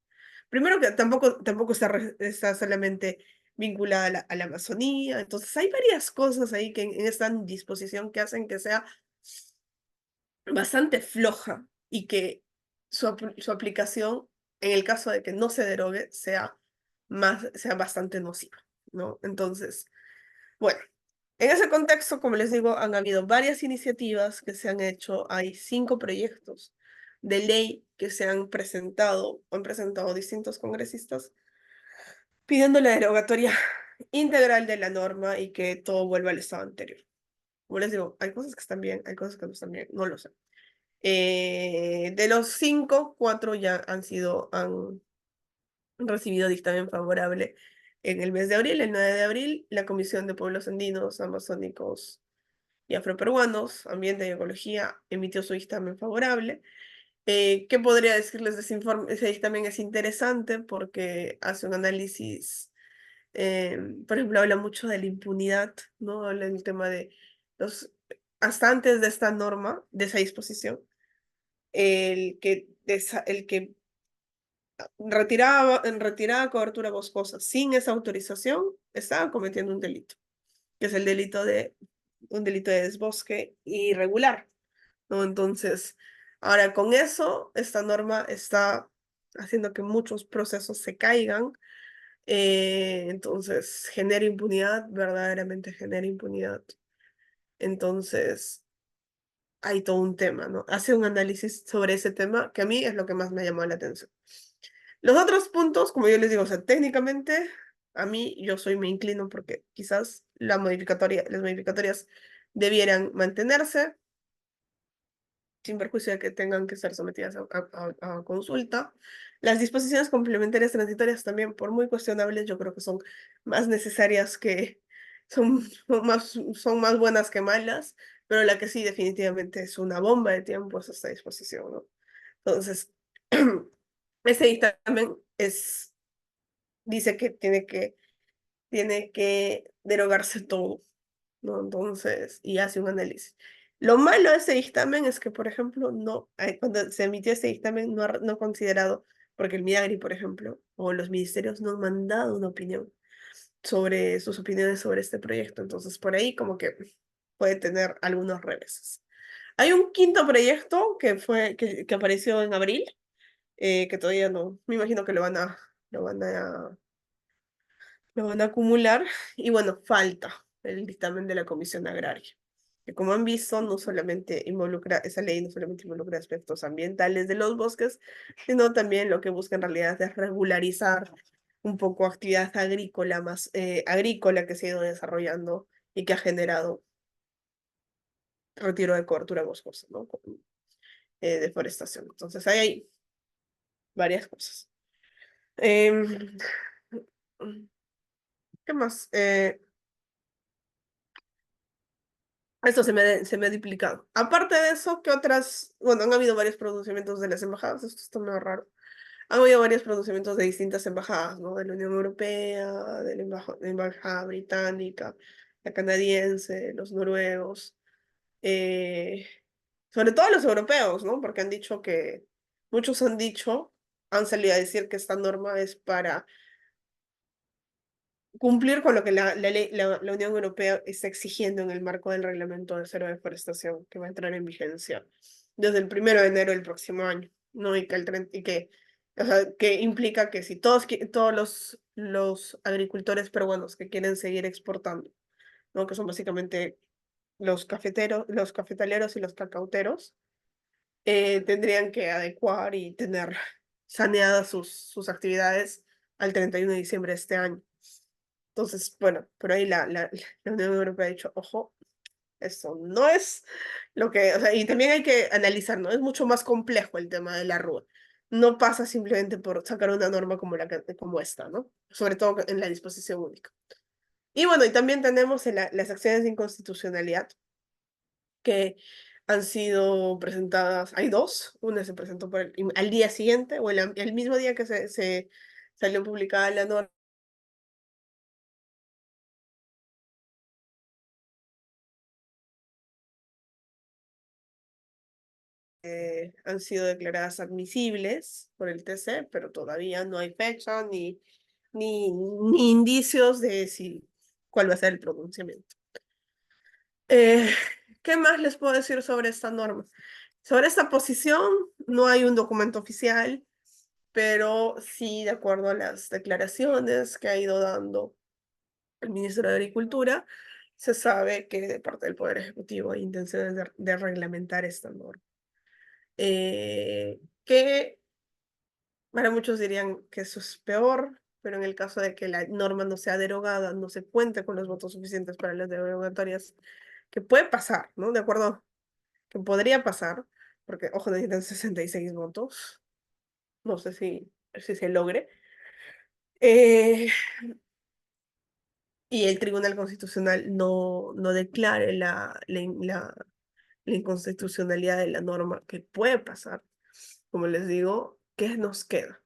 Primero que tampoco está solamente vinculada a la Amazonía, entonces hay varias cosas ahí que en esta disposición que hacen que sea bastante floja y que su aplicación, en el caso de que no se derogue, sea bastante nociva, ¿no? Entonces, bueno, en ese contexto, como les digo, han habido varias iniciativas que se han hecho, hay 5 proyectos de ley que se han presentado distintos congresistas pidiendo la derogatoria integral de la norma y que todo vuelva al estado anterior. Como les digo, hay cosas que están bien, hay cosas que no están bien, no lo sé. De los 5, 4 ya han recibido dictamen favorable en el mes de abril. El 9 de abril, la Comisión de Pueblos Andinos, Amazónicos y Afroperuanos, Ambiente y Ecología, emitió su dictamen favorable. ¿Qué podría decirles de ese informe? Ese dictamen es interesante porque hace un análisis, por ejemplo, habla mucho de la impunidad, ¿no? Habla del tema de los, hasta antes de esta norma, de esa disposición el que retiraba cobertura boscosa sin esa autorización estaba cometiendo un delito, que es el delito un delito de desbosque irregular, ¿no? Entonces, ahora con eso, esta norma está haciendo que muchos procesos se caigan, entonces genera impunidad, verdaderamente genera impunidad. Entonces, hay todo un tema, ¿no? Hace un análisis sobre ese tema que a mí es lo que más me ha llamado la atención. Los otros puntos, como yo les digo, o sea, técnicamente, a mí me inclino porque quizás las modificatorias debieran mantenerse, sin perjuicio de que tengan que ser sometidas a consulta. Las disposiciones complementarias transitorias también, por muy cuestionables, yo creo que son más necesarias son más buenas que malas, pero la que sí definitivamente es una bomba de tiempo es esta disposición, ¿no? Entonces, ese dictamen dice que tiene que derogarse todo, ¿no? Entonces, y hace un análisis. Lo malo de ese dictamen es que, por ejemplo, cuando se emitió ese dictamen, no ha considerado, porque el MIDAGRI, por ejemplo, o los ministerios no han mandado una opinión sobre sus opiniones sobre este proyecto. Entonces, por ahí como que puede tener algunos reveses. Hay un quinto proyecto que apareció en abril, que todavía no, me imagino que lo van a lo van a acumular y bueno, falta el dictamen de la Comisión Agraria. que como han visto, no solamente involucra, esa ley no solamente involucra aspectos ambientales de los bosques, sino también lo que busca en realidad es regularizar un poco actividad agrícola más agrícola que se ha ido desarrollando y que ha generado retiro de cobertura boscosa, ¿no? Deforestación. Entonces hay varias cosas. Em, ¿Qué más? Esto se me ha duplicado. Aparte de eso, ¿qué otras? Bueno, han habido varios pronunciamientos de las embajadas, esto está medio raro. Han habido varios pronunciamientos de distintas embajadas, ¿no? De la Unión Europea, de la embajada británica, la canadiense, los noruegos, eh, sobre todo los europeos, ¿no? Porque han dicho que, muchos han dicho, han salido a decir que esta norma es para cumplir con lo que la Unión Europea está exigiendo en el marco del reglamento de cero deforestación que va a entrar en vigencia desde el 1 de enero del próximo año, ¿no? O sea, que implica que si todos los agricultores peruanos que quieren seguir exportando, ¿no? Que son básicamente los cafetaleros y los cacauteros, tendrían que adecuar y tener saneadas sus actividades al 31 de diciembre de este año. Entonces, bueno, por ahí la Unión Europea ha dicho, ojo, eso no es lo que, o sea, y también hay que analizar, ¿no? Es mucho más complejo el tema de la RUA. No pasa simplemente por sacar una norma como esta, ¿no? Sobre todo en la disposición única. Y bueno, y también tenemos las acciones de inconstitucionalidad que han sido presentadas, hay dos, una se presentó al día siguiente o el mismo día que se salió publicada la norma. Han sido declaradas admisibles por el TC, pero todavía no hay fecha ni indicios de cuál va a ser el pronunciamiento. Eh, ¿Qué más les puedo decir sobre esta norma? Sobre esta posición, no hay un documento oficial, pero sí, de acuerdo a las declaraciones que ha ido dando el ministro de Agricultura, se sabe que de parte del Poder Ejecutivo hay intenciones de reglamentar esta norma. Que para muchos dirían que eso es peor, pero en el caso de que la norma no sea derogada, no se cuente con los votos suficientes para las derogatorias, que puede pasar, ¿no? De acuerdo, que podría pasar, porque, ojo, necesitan 66 votos, no sé si se logre. Eh, y el Tribunal Constitucional no declare la inconstitucionalidad de la norma, que puede pasar. Como les digo, ¿qué nos queda?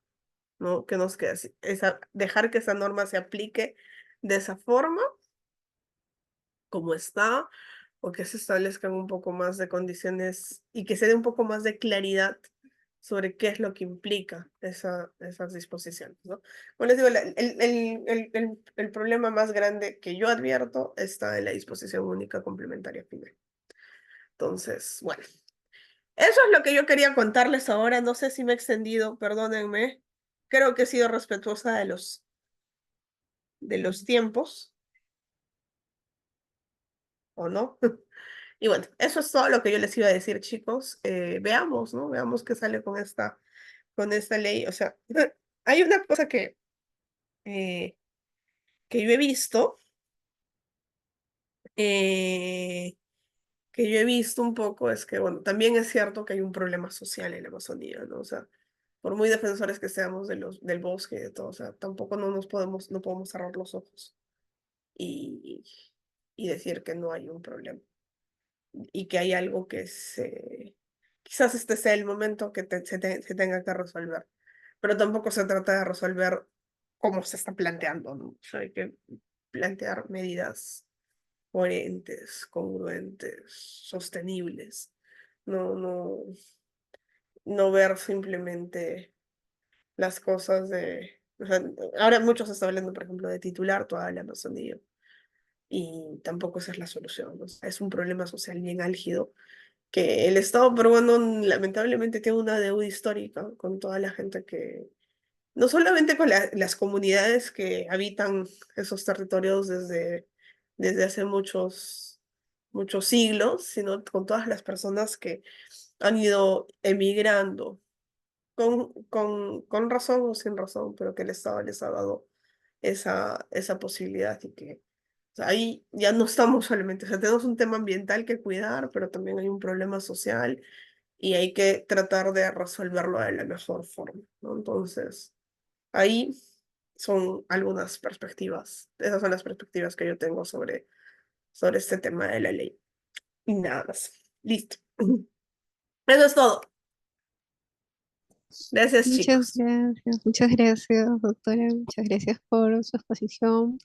¿No? ¿Qué nos queda? Dejar que esa norma se aplique de esa forma, como está, o que se establezcan un poco más de condiciones y que se dé un poco más de claridad sobre qué es lo que implica esas disposiciones, ¿no? Como les digo, el problema más grande que yo advierto está en la disposición única complementaria final. Entonces, bueno, eso es lo que yo quería contarles ahora. No sé si me he extendido, perdónenme. Creo que he sido respetuosa de los tiempos, ¿o no? Y bueno, eso es todo lo que yo les iba a decir, chicos. Veamos, ¿no? Veamos qué sale con esta ley. O sea, hay una cosa eh, que yo he visto, eh, que yo he visto un poco, es que, bueno, también es cierto que hay un problema social en la Amazonía, ¿no? O sea, por muy defensores que seamos del bosque y de todo, o sea, tampoco no podemos cerrar los ojos y, y decir que no hay un problema y que hay algo quizás este sea el momento que se tenga que resolver, pero tampoco se trata de resolver como se está planteando, ¿no? O sea, hay que plantear medidas coherentes, congruentes, sostenibles, no, no ver simplemente las cosas o sea, ahora muchos están hablando, por ejemplo, de titular toda la Amazonía, y tampoco esa es la solución, ¿no? Es un problema social bien álgido que el Estado peruano lamentablemente tiene una deuda histórica con toda la gente no solamente con las comunidades que habitan esos territorios desde hace muchos siglos, sino con todas las personas que han ido emigrando con razón o sin razón, pero que el Estado les ha dado esa posibilidad y que o sea, ahí ya no estamos solamente, o sea, tenemos un tema ambiental que cuidar, pero también hay un problema social y hay que tratar de resolverlo de la mejor forma, ¿no? Entonces, ahí son algunas perspectivas, esas son las perspectivas que yo tengo sobre este tema de la ley. Y nada más. Listo. Eso es todo. Gracias, chicos. Muchas gracias, doctora, muchas gracias por su exposición.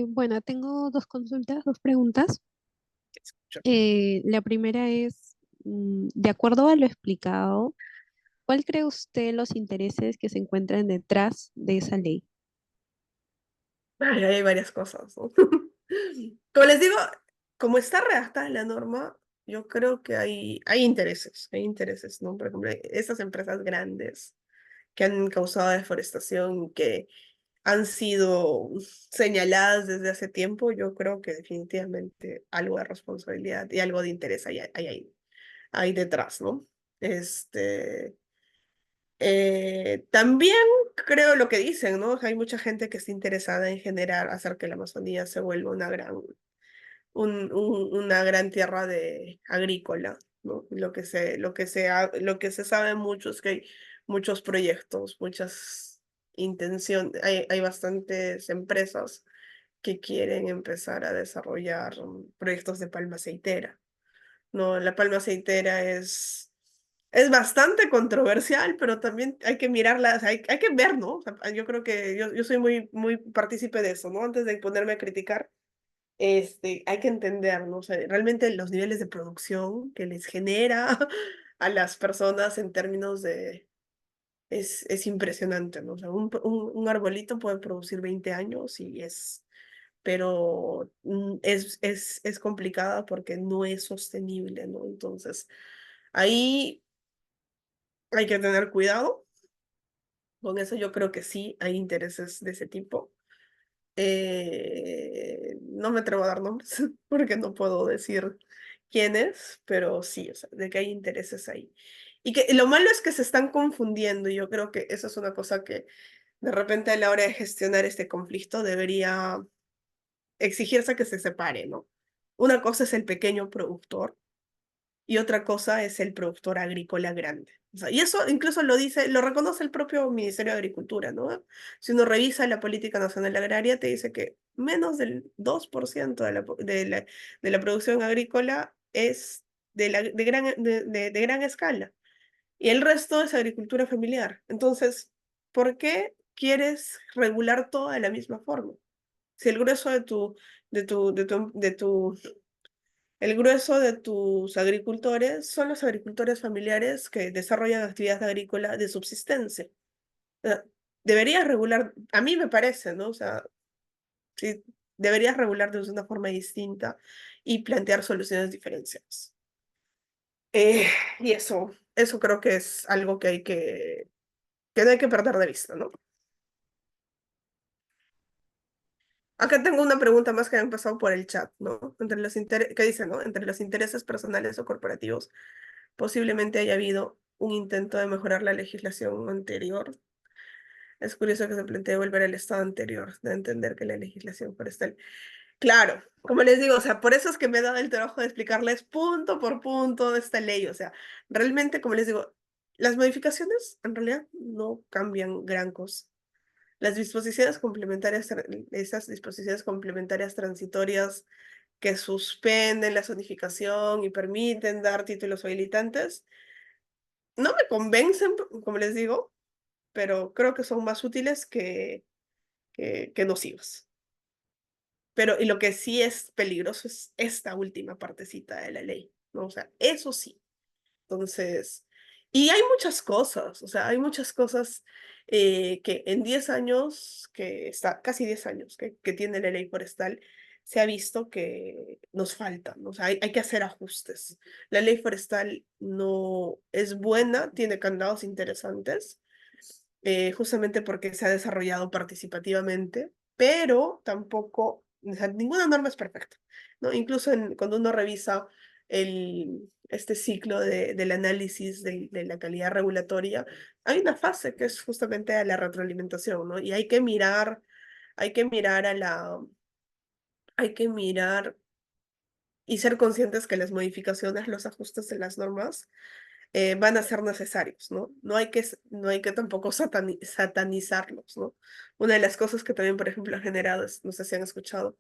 Bueno, tengo dos consultas, dos preguntas. La primera es, de acuerdo a lo explicado, ¿cuál cree usted los intereses que se encuentran detrás de esa ley? Ay, hay varias cosas, ¿no? Como les digo, como está redactada la norma, yo creo que hay intereses, ¿no? Por ejemplo, esas empresas grandes que han causado deforestación, que han sido señaladas desde hace tiempo, yo creo que definitivamente algo de responsabilidad y algo de interés hay detrás, ¿no? Este, también creo lo que dicen, ¿no? Hay mucha gente que está interesada en generar, hacer que la Amazonía se vuelva una gran tierra agrícola, ¿no? Lo que se sabe mucho es que hay muchos proyectos, muchas intenciones, hay bastantes empresas que quieren empezar a desarrollar proyectos de palma aceitera, ¿no? La palma aceitera es bastante controversial, pero también hay que mirarla, o sea, hay que ver, ¿no? O sea, yo creo que yo soy muy partícipe de eso, ¿no? Antes de ponerme a criticar, hay que entender, ¿no? O sea, realmente los niveles de producción que les genera a las personas en términos de... Es impresionante, ¿no? O sea, un arbolito puede producir 20 años pero es complicada porque no es sostenible, ¿no? Entonces, ahí hay que tener cuidado. Con eso yo creo que sí hay intereses de ese tipo. No me atrevo a dar nombres porque no puedo decir quién es, pero sí, o sea, de que hay intereses ahí. Y que lo malo es que se están confundiendo y yo creo que eso es una cosa que de repente a la hora de gestionar este conflicto debería exigirse que se separe, ¿no? Una cosa es el pequeño productor y otra cosa es el productor agrícola grande. O sea, y eso incluso lo reconoce el propio Ministerio de Agricultura, ¿no? Si uno revisa la Política Nacional Agraria, te dice que menos del 2% de la producción agrícola es de gran escala y el resto es agricultura familiar. Entonces, ¿por qué quieres regular todo de la misma forma? Si el grueso el grueso de tus agricultores son los agricultores familiares que desarrollan actividades agrícolas de subsistencia. O sea, deberías regular, a mí me parece, ¿no? O sea, sí, deberías regular de una forma distinta y plantear soluciones diferenciadas. Eh, y eso creo que es algo que no hay que perder de vista, ¿no? Acá tengo una pregunta más que han pasado por el chat, ¿no? ¿Qué dice, no? Entre los intereses personales o corporativos, posiblemente haya habido un intento de mejorar la legislación anterior. Es curioso que se plantee volver al estado anterior, de entender que la legislación forestal. Claro, como les digo, o sea, por eso es que me he dado el trabajo de explicarles punto por punto de esta ley. O sea, realmente, como les digo, las modificaciones en realidad no cambian gran cosa. Las disposiciones complementarias, esas disposiciones complementarias transitorias que suspenden la zonificación y permiten dar títulos habilitantes, no me convencen, como les digo, pero creo que son más útiles que nocivos. Pero y lo que sí es peligroso es esta última partecita de la ley, ¿no? O sea, eso sí. Entonces, y hay muchas cosas, o sea, hay muchas cosas que en 10 años, que está casi 10 años que tiene la ley forestal, se ha visto que nos faltan, ¿no? O sea, hay que hacer ajustes. La ley forestal no es buena, tiene candados interesantes, justamente porque se ha desarrollado participativamente, pero tampoco O sea, ninguna norma es perfecta, ¿no? Incluso cuando uno revisa este ciclo del análisis de la calidad regulatoria, hay una fase que es justamente a la retroalimentación, ¿no? Y hay que mirar hay que mirar y ser conscientes que las modificaciones, los ajustes de las normas van a ser necesarios, ¿no? No hay que tampoco satanizarlos, ¿no? Una de las cosas que también, por ejemplo, ha generado, no sé si han escuchado,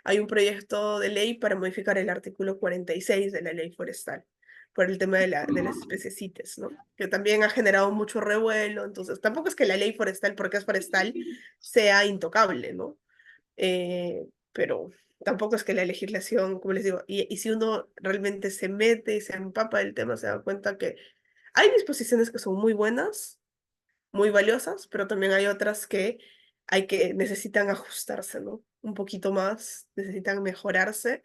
hay un proyecto de ley para modificar el artículo 46 de la ley forestal por el tema de las especies CITES, ¿no? Que también ha generado mucho revuelo, entonces tampoco es que la ley forestal, porque es forestal, sea intocable, ¿no? Pero tampoco es que la legislación, como les digo, y si uno realmente se mete y se empapa del tema, se da cuenta que hay disposiciones que son muy buenas, muy valiosas, pero también hay otras que necesitan ajustarse, ¿no? Un poquito más, necesitan mejorarse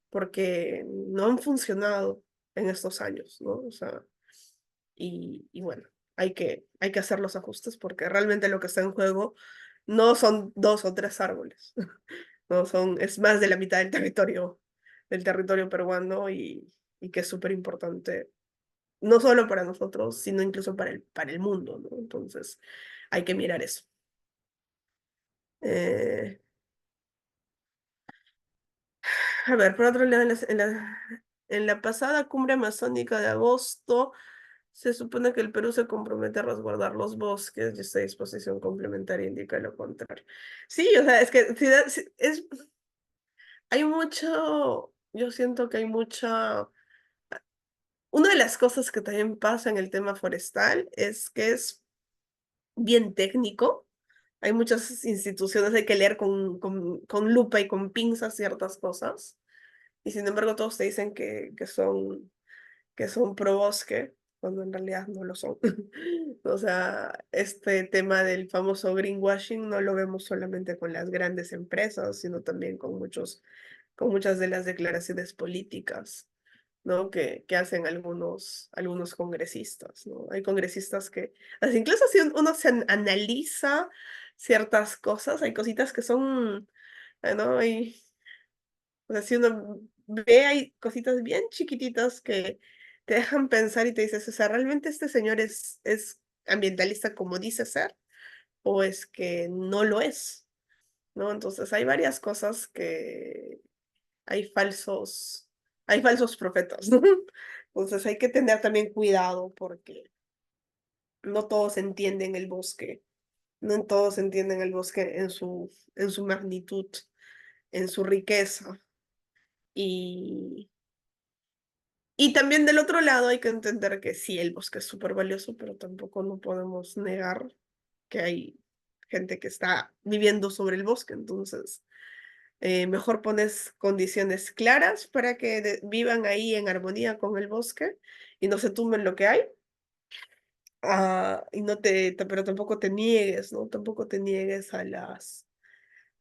porque no han funcionado en estos años, ¿no? O sea, y bueno, hay que hacer los ajustes porque realmente lo que está en juego no son dos o tres árboles, no son, es más de la mitad del territorio peruano y que es súper importante, no solo para nosotros, sino incluso para el mundo, ¿no? Entonces, hay que mirar eso. Eh, a ver, por otro lado, en la pasada cumbre amazónica de agosto, se supone que el Perú se compromete a resguardar los bosques y esta disposición complementaria indica lo contrario. Sí, o sea, es que hay mucho, yo siento que hay mucha. Una de las cosas que también pasa en el tema forestal es que es bien técnico. Hay muchas instituciones, hay que leer con lupa y con pinzas ciertas cosas. Y sin embargo, todos te dicen que son pro bosque, cuando en realidad no lo son. O sea, este tema del famoso greenwashing no lo vemos solamente con las grandes empresas, sino también con muchas de las declaraciones políticas, ¿no? Que hacen algunos congresistas, ¿no? Hay congresistas que, así, incluso si uno analiza ciertas cosas, hay cositas que son, ¿no? O sea, si uno ve, hay cositas bien chiquititas que te dejan pensar y te dices, o sea, ¿realmente este señor es ambientalista como dice ser? ¿O es que no lo es? ¿No? Entonces hay varias cosas que hay hay falsos profetas, ¿no? Entonces hay que tener también cuidado porque no todos entienden el bosque, no todos entienden el bosque en su magnitud, en su riqueza. Y, y también del otro lado hay que entender que sí, el bosque es súper valioso, pero tampoco no podemos negar que hay gente que está viviendo sobre el bosque, entonces mejor pones condiciones claras para que vivan ahí en armonía con el bosque y no se tumben lo que hay. Y no pero tampoco te niegues, ¿no? Tampoco te niegues a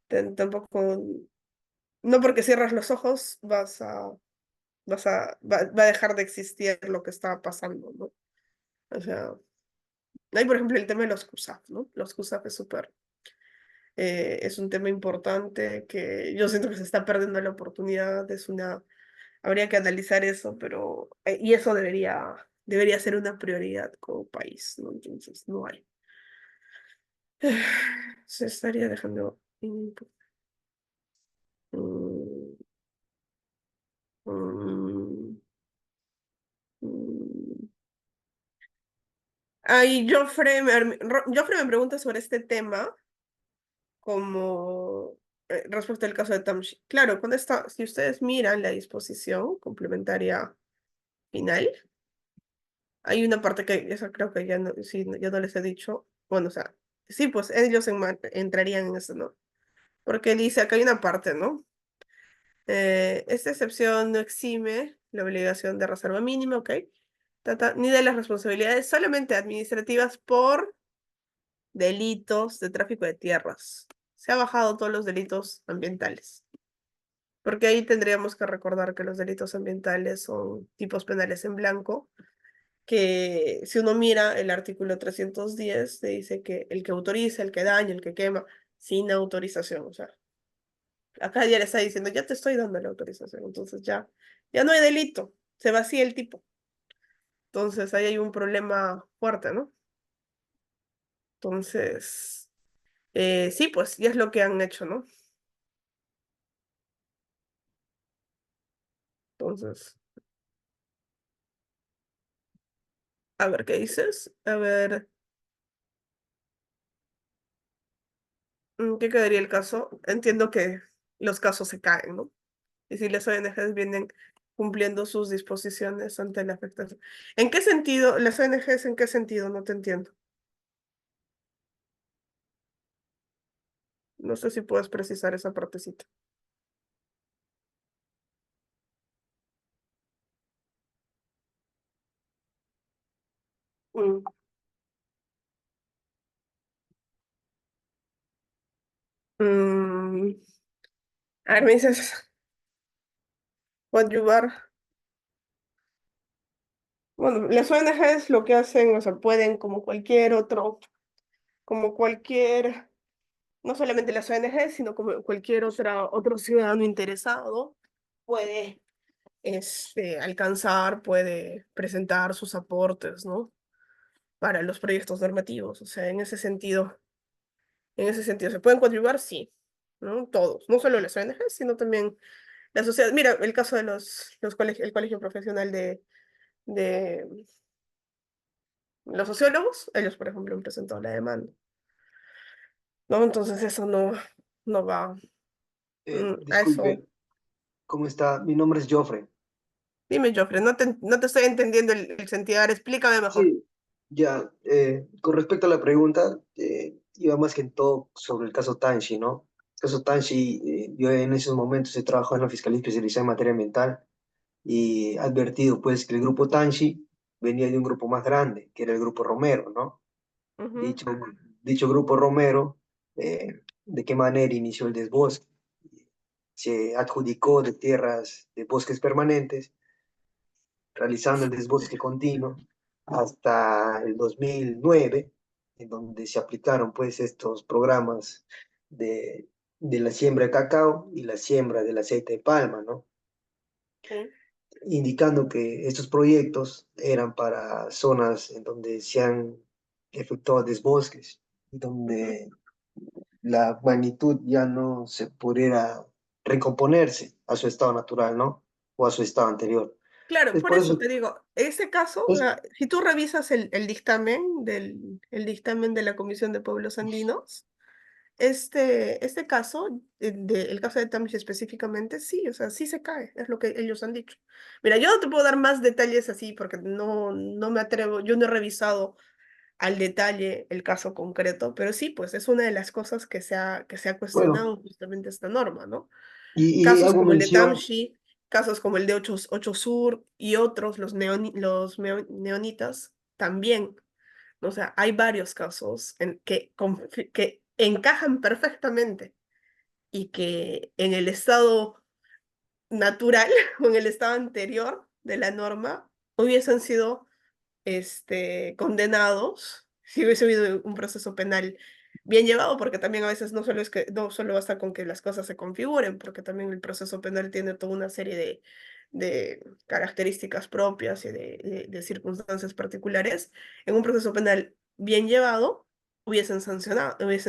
tampoco, no porque cierras los ojos va a dejar de existir lo que está pasando, ¿no? O sea, hay por ejemplo el tema de los CUSAF, ¿no? Los CUSAF es un tema importante que yo siento que se está perdiendo la oportunidad, habría que analizar eso, pero, y eso debería ser una prioridad como país, ¿no? Entonces, no hay. Se estaría dejando input. Mm, mm, mm. Joffre me pregunta sobre este tema como respecto al caso de Tamshi. Claro, si ustedes miran la disposición complementaria final, hay una parte que eso creo que ya no, sí, ya no les he dicho. Bueno, o sea, sí, pues ellos entrarían en eso, ¿no? Porque dice, acá hay una parte, ¿no? Esta excepción no exime la obligación de reserva mínima, ¿ok? Ni de las responsabilidades solamente administrativas por delitos de tráfico de tierras. Se ha bajado todos los delitos ambientales. Porque ahí tendríamos que recordar que los delitos ambientales son tipos penales en blanco, que si uno mira el artículo 310, te dice que el que autoriza, el que daña, el que quema, sin autorización, o sea, Acá ya le está diciendo, ya te estoy dando la autorización, entonces ya no hay delito, se vacía el tipo. Entonces ahí hay un problema fuerte, ¿no? Entonces, sí, pues ya es lo que han hecho, ¿no? Entonces, a ver, ¿qué dices? A ver, ¿qué quedaría el caso? Entiendo que los casos se caen, ¿no? Y si las ONGs vienen cumpliendo sus disposiciones ante la afectación. ¿En qué sentido? ¿Las ONGs en qué sentido? No te entiendo. No sé si puedes precisar esa partecita. Mm, mm, a ver, me dices, coadyuvar. Bueno, las ONGs lo que hacen, o sea, pueden como cualquier otro, como cualquier, no solamente las ONGs, sino como cualquier otro ciudadano interesado, puede alcanzar, puede presentar sus aportes, ¿no? Para los proyectos normativos. O sea, en ese sentido, ¿se pueden contribuir? Sí, ¿no? Todos, no solo las ONGs, sino también la sociedad. Mira, el caso de el colegio profesional de los sociólogos, ellos, por ejemplo, han presentado la demanda, ¿no? Entonces eso no va a eso. Disculpe, ¿cómo está? Mi nombre es Joffrey. Dime, Joffre, no te estoy entendiendo el sentido. Ahora explícame mejor. Sí, ya, con respecto a la pregunta, iba más que en todo sobre el caso Tanshi, ¿no? El caso Tanshi, yo en esos momentos he trabajado en la Fiscalía Especializada en Materia Ambiental y he advertido pues que el grupo Tanshi venía de un grupo más grande, que era el grupo Romero, ¿no? Ujú, Dicho, dicho grupo Romero, ¿de qué manera inició el desbosque? Se adjudicó de tierras de bosques permanentes realizando el desbosque continuo hasta el 2009, en donde se aplicaron pues estos programas de la siembra de cacao y la siembra del aceite de palma, ¿no? sí, Indicando que estos proyectos eran para zonas en donde se han efectuado desbosques, ujú. donde la magnitud ya no se pudiera recomponerse a su estado natural, ¿no? O a su estado anterior. Claro, Es por por eso eso, te digo, ese caso, o pues, sea, si tú revisas el dictamen el dictamen de la Comisión de Pueblos Andinos, este caso, el caso de Tamchi específicamente, sí, o sea, sí se cae, es lo que ellos han dicho. Mira, yo no te puedo dar más detalles así porque no me atrevo, yo no he revisado al detalle el caso concreto, pero sí, pues es una de las cosas que se ha bueno, cuestionado justamente esta norma, ¿no? y Casos hago como el de mención, Tamshi, casos como el de Ocho Sur y otros, neonitas, también. O sea, hay varios casos que encajan perfectamente y que en el estado natural o en el estado anterior de la norma hubiesen sido condenados si hubiese habido un proceso penal bien llevado, porque también a veces no solo basta con que las cosas se configuren, porque también el proceso penal tiene toda una serie de características propias y de circunstancias particulares. En un proceso penal bien llevado, hubiesen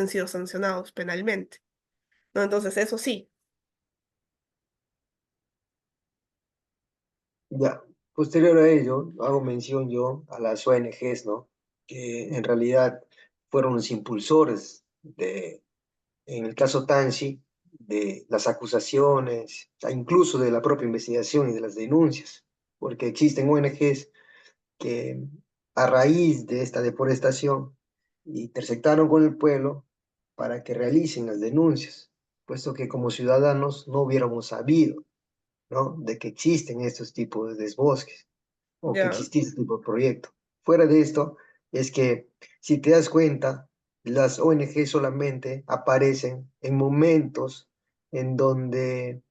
sido sancionados penalmente, ¿no? Entonces, eso sí, ya, posterior a ello, hago mención yo a las ONGs, ¿no? Que en realidad fueron los impulsores de, en el caso Tansi, de las acusaciones, incluso de la propia investigación y de las denuncias, porque existen ONGs que a raíz de esta deforestación intersectaron con el pueblo para que realicen las denuncias, puesto que como ciudadanos no hubiéramos sabido, ¿no? De que existen estos tipos de desbosques o que ya, existía este tipo de proyecto. Fuera de esto, es que si te das cuenta, las ONG solamente aparecen en momentos en donde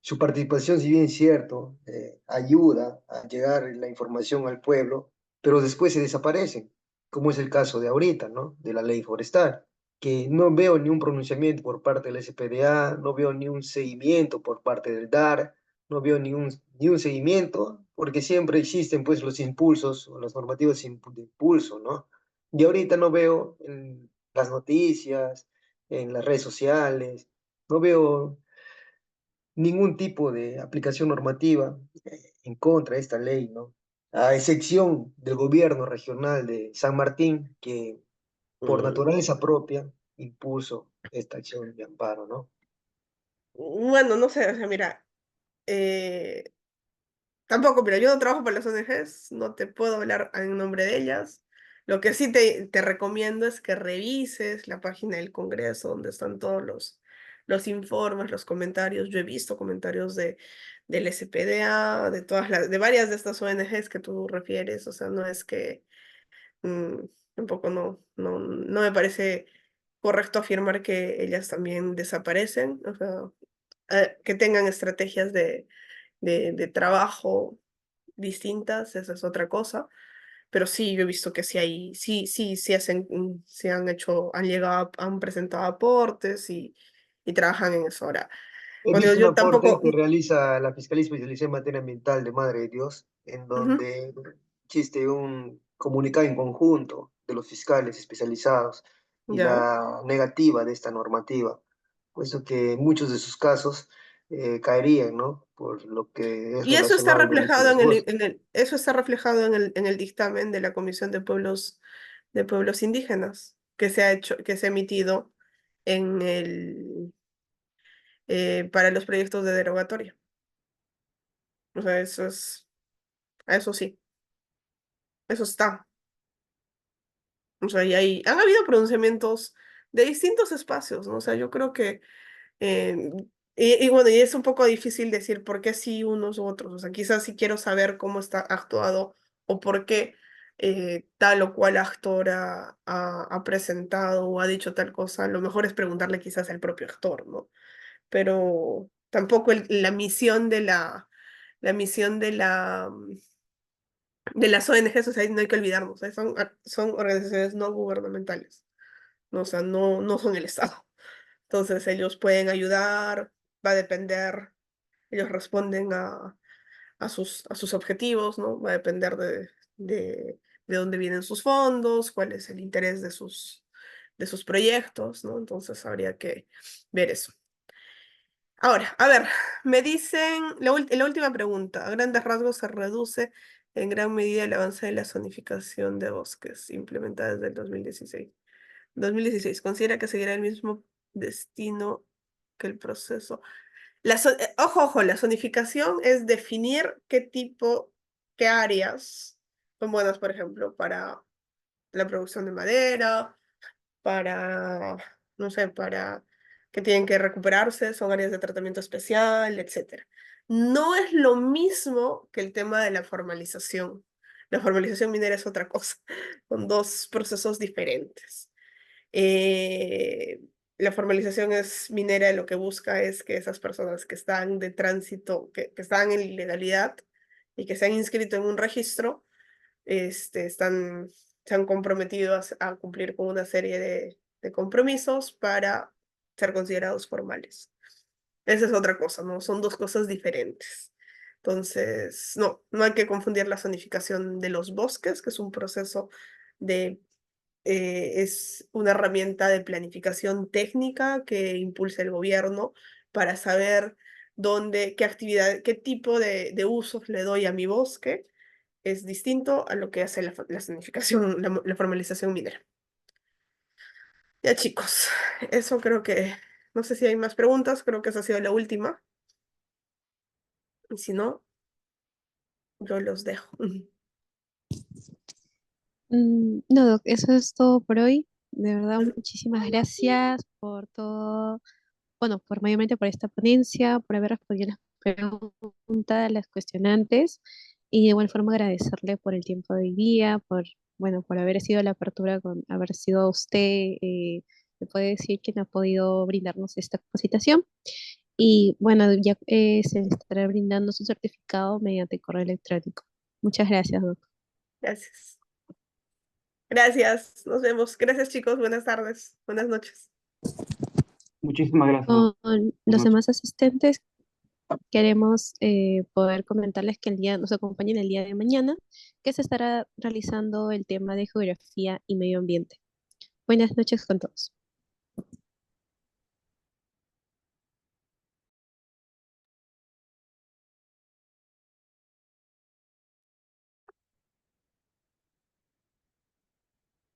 su participación, si bien es cierto, ayuda a llegar la información al pueblo, pero después se desaparecen, como es el caso de ahorita, ¿no? De la ley forestal. que no veo ni un pronunciamiento por parte del SPDA, no veo ni un seguimiento por parte del DAR, no veo ni un seguimiento, porque siempre existen pues los impulsos o las normativas de impulso, ¿no? Y ahorita no veo en las noticias, en las redes sociales, no veo ningún tipo de aplicación normativa en contra de esta ley, ¿no? A excepción del gobierno regional de San Martín, que por Mm, naturaleza propia impuso esta acción de amparo, ¿no? Bueno, no sé, o sea, mira, eh, tampoco, pero yo no trabajo para las ONGs, no te puedo hablar en nombre de ellas. Lo que sí te recomiendo es que revises la página del Congreso, donde están todos los informes, los comentarios. Yo he visto comentarios del SPDA, de varias de estas ONGs que tú refieres. O sea, no es que mm, tampoco no me parece correcto afirmar que ellas también desaparecen. O sea, que tengan estrategias de trabajo distintas, esa es otra cosa. Pero sí, yo he visto que sí hay, sí hacen, sí han hecho, han llegado, han presentado aportes y trabajan en eso. Ahora, He cuando visto un yo aporte tampoco, que realiza la Fiscalía Especializada en Materia Ambiental de Madre de Dios, en ujú, donde existe un comunicado en conjunto de los fiscales especializados y ya. la negativa de esta normativa, puesto que en muchos de sus casos caerían, ¿no? Por lo que es Y eso está relacionado al manejo de reflejado los bosques. eso está reflejado en el dictamen de la Comisión de Pueblos Indígenas que se ha hecho, que se ha emitido en para los proyectos de derogatoria. O sea, eso sí, eso está. O sea, han habido pronunciamientos de distintos espacios, ¿no? O sea, yo creo que, eh, y bueno, y es un poco difícil decir por qué sí unos u otros. O sea, quizás si quiero saber cómo está actuado o por qué tal o cual actor ha presentado o ha dicho tal cosa, lo mejor es preguntarle quizás al propio actor, ¿no? Pero tampoco la misión la misión de las ONGs, o sea, no hay que olvidarnos, son organizaciones no gubernamentales, ¿no? O sea, no son el Estado. Entonces ellos pueden ayudar, va a depender, ellos responden a sus objetivos, ¿no? Va a depender de dónde vienen sus fondos, cuál es el interés de sus proyectos, ¿no? Entonces habría que ver eso. Ahora, a ver, me dicen, la última pregunta, a grandes rasgos se reduce en gran medida el avance de la zonificación de bosques implementada desde el 2016. 2016, ¿considera que seguirá el mismo destino que el proceso? Ojo, la zonificación es definir qué áreas son buenas, por ejemplo, para la producción de madera, para, no sé, para que tienen que recuperarse, son áreas de tratamiento especial, etcétera. No es lo mismo que el tema de la formalización. La formalización minera es otra cosa, son dos procesos diferentes. Eh, la formalización es minera, lo que busca es que esas personas que están de tránsito, que están en ilegalidad y que se han inscrito en un registro, se han comprometido a cumplir con una serie de compromisos para ser considerados formales. Esa es otra cosa, ¿no? Son dos cosas diferentes. Entonces, no hay que confundir la zonificación de los bosques, que es un proceso de, es una herramienta de planificación técnica que impulsa el gobierno para saber qué actividad, qué tipo de usos le doy a mi bosque es distinto a lo que hace la zonificación, la formalización minera. Ya chicos, eso creo que, no sé si hay más preguntas, creo que esa ha sido la última. Y si no, yo los dejo. No, Doc, eso es todo por hoy. De verdad, muchísimas gracias por todo, bueno, por mayormente por esta ponencia, por haber respondido las preguntas, las cuestionantes, y de igual forma agradecerle por el tiempo de hoy día, bueno, por haber sido la apertura, con haber sido usted, se puede decir, quien ha podido brindarnos esta capacitación. Y bueno, ya se le estará brindando su certificado mediante correo electrónico. Muchas gracias, Doc. Gracias. Gracias, nos vemos. Gracias, chicos. Buenas tardes. Buenas noches. Muchísimas gracias. Con Buenas los noches. demás asistentes, queremos poder comentarles que el día nos acompañen el día de mañana, que se estará realizando el tema de geografía y medio ambiente. Buenas noches con todos.